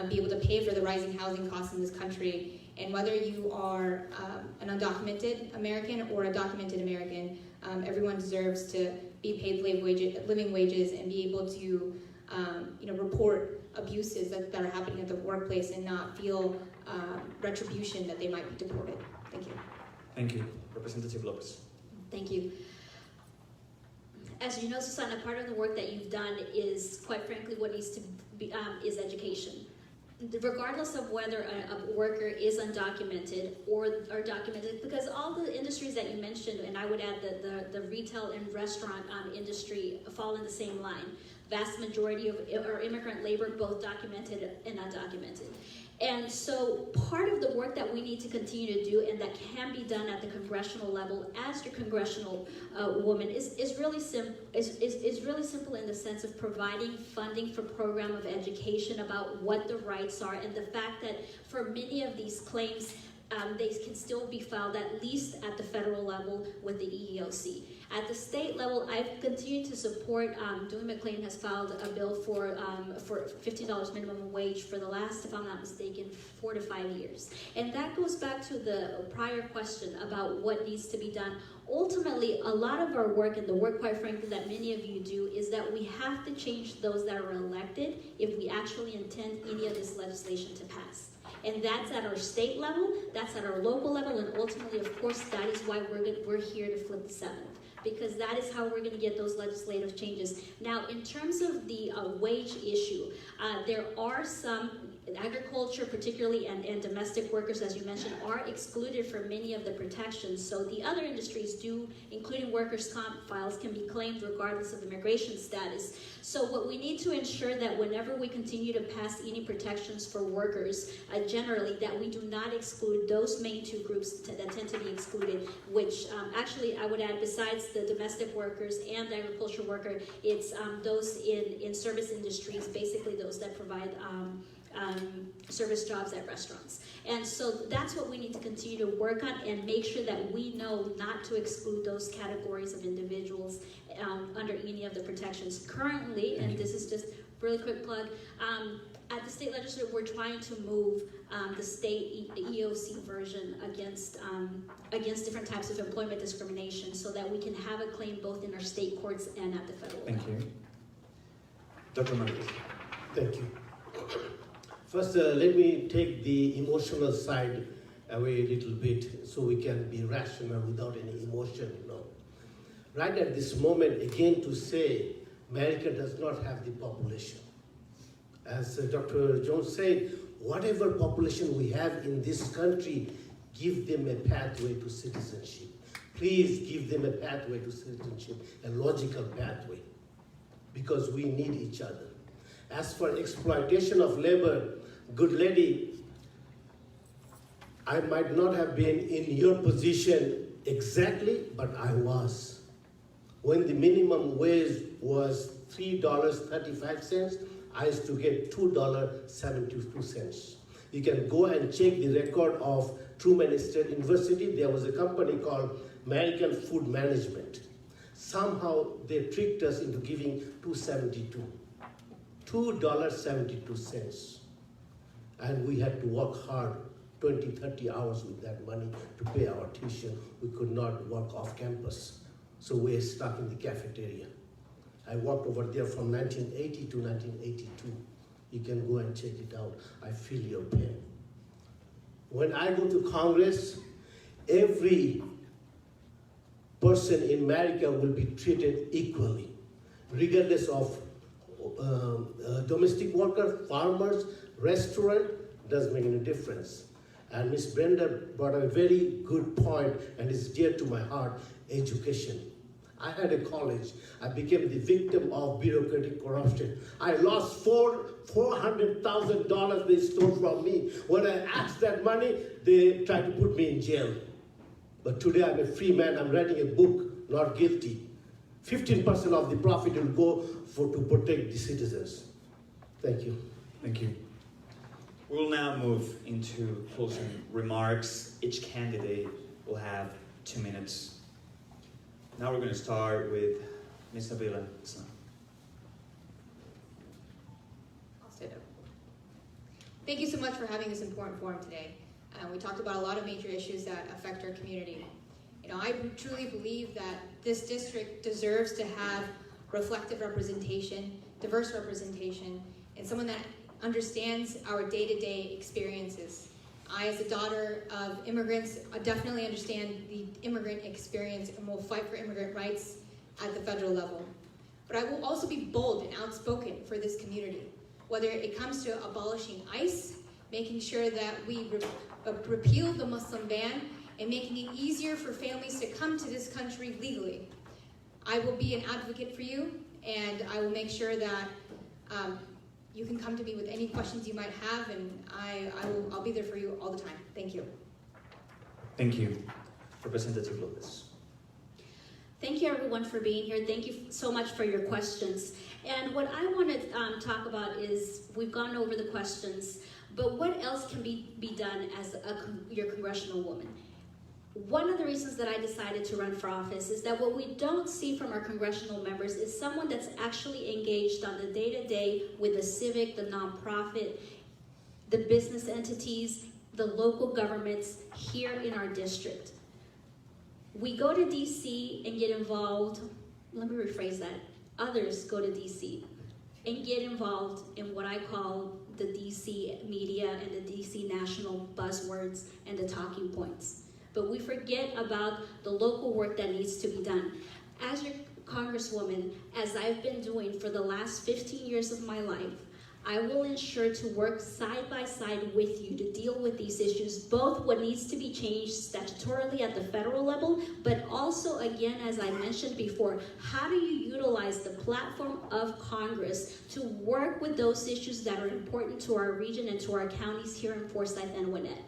be able to pay for the rising housing costs in this country. And whether you are an undocumented American or a documented American, everyone deserves to be paid living wages and be able to report abuses that are happening at the workplace and not feel retribution that they might be deported. Thank you.
Thank you. Representative Lopez.
Thank you. As you know, Susanna, part of the work that you've done is, quite frankly, what needs to be is education. Regardless of whether a worker is undocumented or documented, because all the industries that you mentioned, and I would add that the retail and restaurant industry fall in the same line. Vast majority of our immigrant labor, both documented and undocumented. And so part of the work that we need to continue to do and that can be done at the congressional level as your congressional woman is really simple in the sense of providing funding for program of education about what the rights are, and the fact that for many of these claims they can still be filed at least at the federal level with the EEOC. At the state level, I've continued to support, Dewey McClain has filed a bill for $15 minimum wage for the last, if I'm not mistaken, 4 to 5 years. And that goes back to the prior question about what needs to be done. Ultimately, a lot of our work, and the work, quite frankly, that many of you do, is that we have to change those that are elected if we actually intend any of this legislation to pass. And that's at our state level, that's at our local level, and ultimately, of course, that is why we're here to flip the 7th. Because that is how we're going to get those legislative changes. Now, in terms of the wage issue, there are some agriculture, particularly, and domestic workers, as you mentioned, are excluded from many of the protections. So the other industries do, including workers' comp files, can be claimed regardless of immigration status. So what we need to ensure that whenever we continue to pass any protections for workers, generally, that we do not exclude those main two groups that tend to be excluded, which actually I would add, besides the domestic workers and the agricultural worker, it's those in service industries, basically those that provide service jobs at restaurants. And so that's what we need to continue to work on and make sure that we know not to exclude those categories of individuals under any of the protections. Currently, and this is just really quick plug, at the state legislature, we're trying to move the state EEOC version against different types of employment discrimination so that we can have a claim both in our state courts and at the federal level.
Thank you. Dr. Malik.
Thank you. First, let me take the emotional side away a little bit so we can be rational without any emotion, Right at this moment, again to say, America does not have the population. As Dr. Jones said, whatever population we have in this country, give them a pathway to citizenship. Please give them a pathway to citizenship, a logical pathway, because we need each other. As for exploitation of labor, good lady, I might not have been in your position exactly, but I was. When the minimum wage was $3.35, I used to get $2.72. You can go and check the record of Truman State University. There was a company called American Food Management. Somehow they tricked us into giving $2.72. And we had to work hard, 20, 30 hours with that money to pay our tuition. We could not work off campus. So we're stuck in the cafeteria. I worked over there from 1980 to 1982. You can go and check it out. I feel your pain. When I go to Congress, every person in America will be treated equally, regardless of domestic worker, farmers, restaurant, doesn't make any difference. And Miss Brenda brought a very good point, and it's dear to my heart, education. I had a college. I became the victim of bureaucratic corruption. I lost $400,000 they stole from me. When I asked that money, they tried to put me in jail. But today I'm a free man. I'm writing a book, not guilty. 15% of the profit will go to protect the citizens. Thank you.
Thank you. We will now move into closing remarks. Each candidate will have 2 minutes. Now we're going to start with Ms. Nabilah Islam.
I'll stand up. Thank you so much for having this important forum today. We talked about a lot of major issues that affect our community. I truly believe that this district deserves to have reflective representation, diverse representation, and someone that understands our day-to-day experiences. I, as a daughter of immigrants, I definitely understand the immigrant experience and will fight for immigrant rights at the federal level. But I will also be bold and outspoken for this community, whether it comes to abolishing ICE, making sure that we repeal the Muslim ban, and making it easier for families to come to this country legally. I will be an advocate for you, and I will make sure that you can come to me with any questions you might have, and I'll be there for you all the time. Thank you.
Thank you. Representative Lopez.
Thank you everyone for being here. Thank you so much for your questions. And what I want to talk about is, we've gone over the questions, but what else can be done as your congressional woman? One of the reasons that I decided to run for office is that what we don't see from our congressional members is someone that's actually engaged on the day-to-day with the civic, the nonprofit, the business entities, the local governments here in our district. We go to DC and get involved, let me rephrase that, others go to DC and get involved in what I call the DC media and the DC national buzzwords and the talking points. But we forget about the local work that needs to be done. As your Congresswoman, as I've been doing for the last 15 years of my life, I will ensure to work side by side with you to deal with these issues, both what needs to be changed statutorily at the federal level, but also, again, as I mentioned before, how do you utilize the platform of Congress to work with those issues that are important to our region and to our counties here in Forsyth and Gwinnett?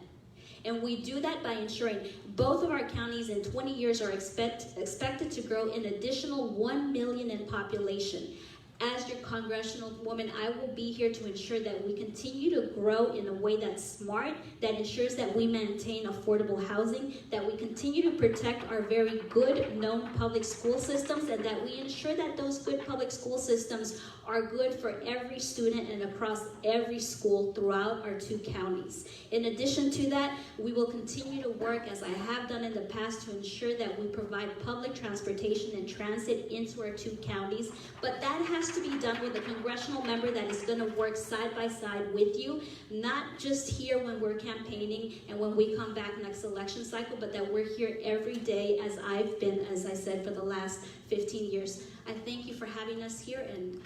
And we do that by ensuring both of our counties in 20 years are expected to grow an additional 1 million in population. As your congressional woman, I will be here to ensure that we continue to grow in a way that's smart, that ensures that we maintain affordable housing, that we continue to protect our very good known public school systems, and that we ensure that those good public school systems are good for every student and across every school throughout our 2 counties. In addition to that, we will continue to work, as I have done in the past, to ensure that we provide public transportation and transit into our 2 counties, but that has has to be done with a congressional member that is going to work side by side with you, not just here when we're campaigning and when we come back next election cycle, but that we're here every day, as I've been, as I said, for the last 15 years. I thank you for having us here, and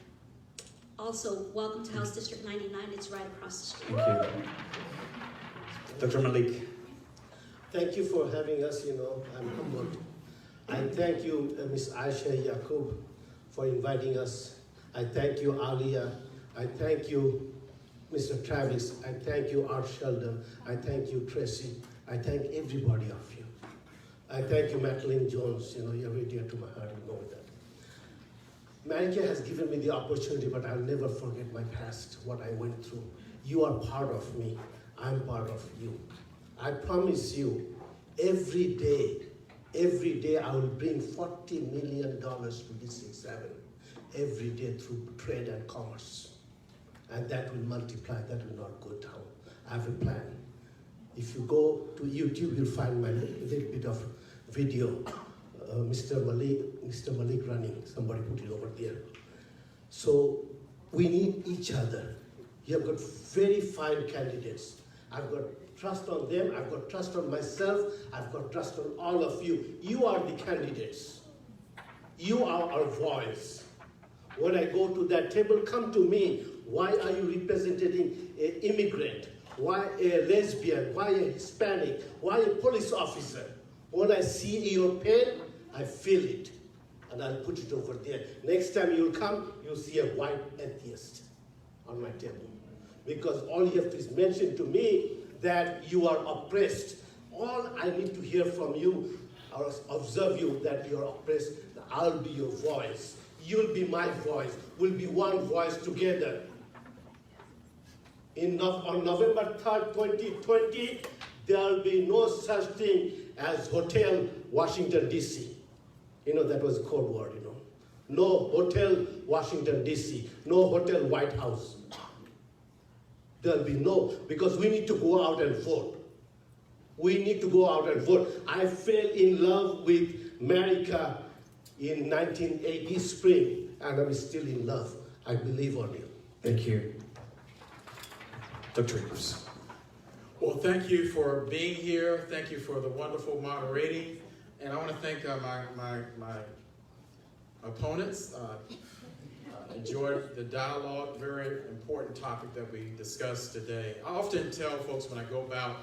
also welcome to House District 99. It's right across the street.
Thank you. Dr. Malik.
Thank you for having us, I'm humbled. I thank you, Ms. Aisha Yaqub, for inviting us. I thank you, Alia. I thank you, Mr. Travis. I thank you, Art Sheldon. I thank you, Tracy. I thank everybody of you. I thank you, Madeline Jones. You're very dear to my heart, you know that. America has given me the opportunity, but I'll never forget my past, what I went through. You are part of me. I'm part of you. I promise you, every day I will bring $40 million to District 7, every day through trade and commerce. And that will multiply, that will not go down. I have a plan. If you go to YouTube, you'll find my little bit of video. Mr. Malik running, somebody put it over there. So we need each other. You have got very fine candidates. I've got trust on them, I've got trust on myself, I've got trust on all of you. You are the candidates. You are our voice. When I go to that table, come to me. Why are you representing an immigrant? Why a lesbian? Why a Hispanic? Why a police officer? When I see your pain, I feel it. And I'll put it over there. Next time you'll come, you'll see a white atheist on my table. Because all you have to is mention to me that you are oppressed. All I need to hear from you or observe you that you are oppressed, I'll be your voice. You'll be my voice. We'll be one voice together. On November 3rd, 2020, there'll be no such thing as Hotel Washington, D.C. That was a code word, No Hotel Washington, D.C. No Hotel White House. There'll be no, because we need to go out and vote. We need to go out and vote. I fell in love with America in 1980 spring, and I'm still in love. I believe on you.
Thank you. Dr. Eaves.
Well, thank you for being here. Thank you for the wonderful moderating. And I want to thank my opponents. Enjoyed the dialogue, very important topic that we discussed today. I often tell folks when I go about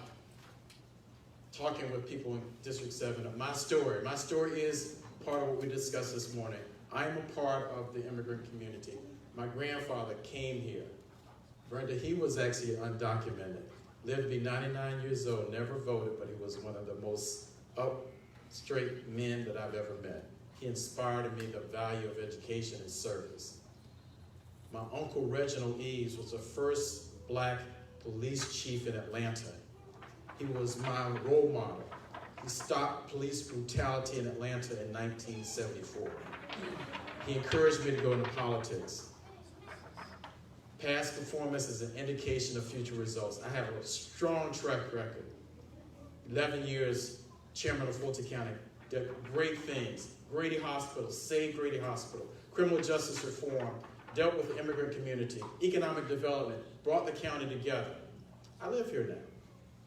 talking with people in District 7 of my story. My story is part of what we discussed this morning. I'm a part of the immigrant community. My grandfather came here. Brenda, he was actually undocumented. Lived to be 99 years old, never voted, but he was one of the most up, straight men that I've ever met. He inspired in me the value of education and service. My uncle Reginald Eaves was the first black police chief in Atlanta. He was my role model. He stopped police brutality in Atlanta in 1974. He encouraged me to go into politics. Past performance is an indication of future results. I have a strong track record. 11 years chairman of Fulton County, did great things. Grady Hospital, saved Grady Hospital. Criminal justice reform, dealt with the immigrant community. Economic development, brought the county together. I live here now.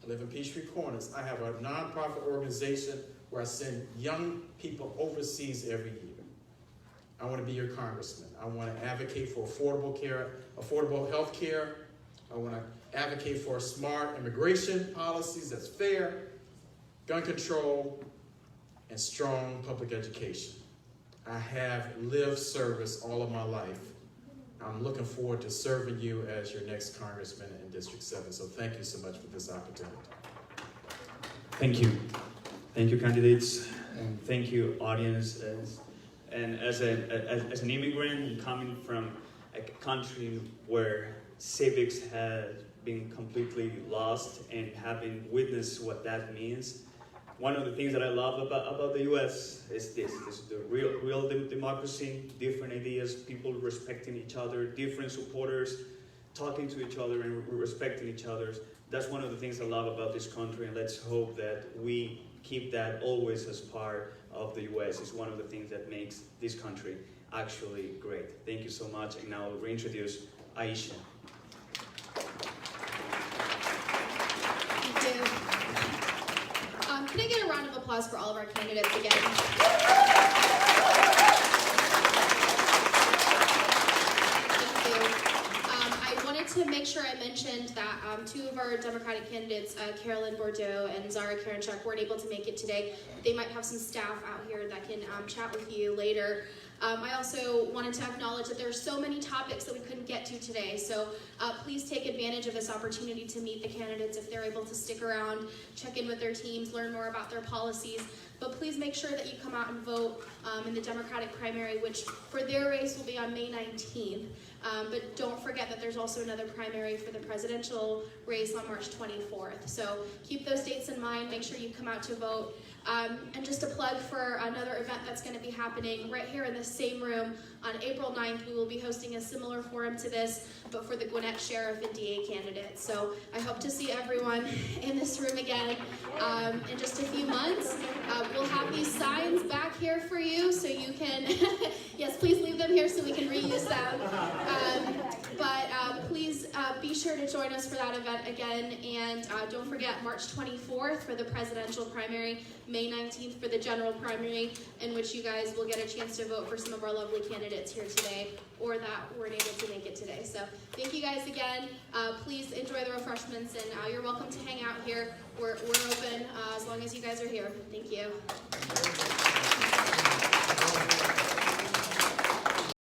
I live in Peachtree Corners. I have a nonprofit organization where I send young people overseas every year. I want to be your congressman. I want to advocate for affordable health care. I want to advocate for smart immigration policies that's fair, gun control, and strong public education. I have lived service all of my life. I'm looking forward to serving you as your next congressman in District 7. So thank you so much for this opportunity.
Thank you. Thank you, candidates, and thank you, audience. And as an immigrant coming from a country where civics has been completely lost and having witnessed what that means, one of the things that I love about the U.S. is this the real democracy, different ideas, people respecting each other, different supporters talking to each other and respecting each other. That's one of the things I love about this country, and let's hope that we keep that always as part of the U.S. It's one of the things that makes this country actually great. Thank you so much, and now I'll reintroduce Aisha.
Thank you. Can I get a round of applause for all of our candidates again? I wanted to make sure I mentioned that two of our Democratic candidates, Carolyn Bordeaux and Zara Karenchuk, weren't able to make it today. They might have some staff out here that can chat with you later. I also wanted to acknowledge that there are so many topics that we couldn't get to today, so please take advantage of this opportunity to meet the candidates if they're able to stick around, check in with their teams, learn more about their policies. But please make sure that you come out and vote in the Democratic primary, which for their race will be on May 19th. But don't forget that there's also another primary for the presidential race on March 24th. So keep those dates in mind, make sure you come out to vote. And just a plug for another event that's going to be happening right here in this same room on April 9th. We will be hosting a similar forum to this, but for the Gwinnett Sheriff and DA candidates. So I hope to see everyone in this room again in just a few months. We'll have these signs back here for you so you can, yes, please leave them here so we can reuse them. But please be sure to join us for that event again. And don't forget March 24th for the presidential primary, May 19th for the general primary, in which you guys will get a chance to vote for some of our lovely candidates here today or that weren't able to make it today. So thank you guys again. Please enjoy the refreshments, and you're welcome to hang out here. We're open as long as you guys are here. Thank you.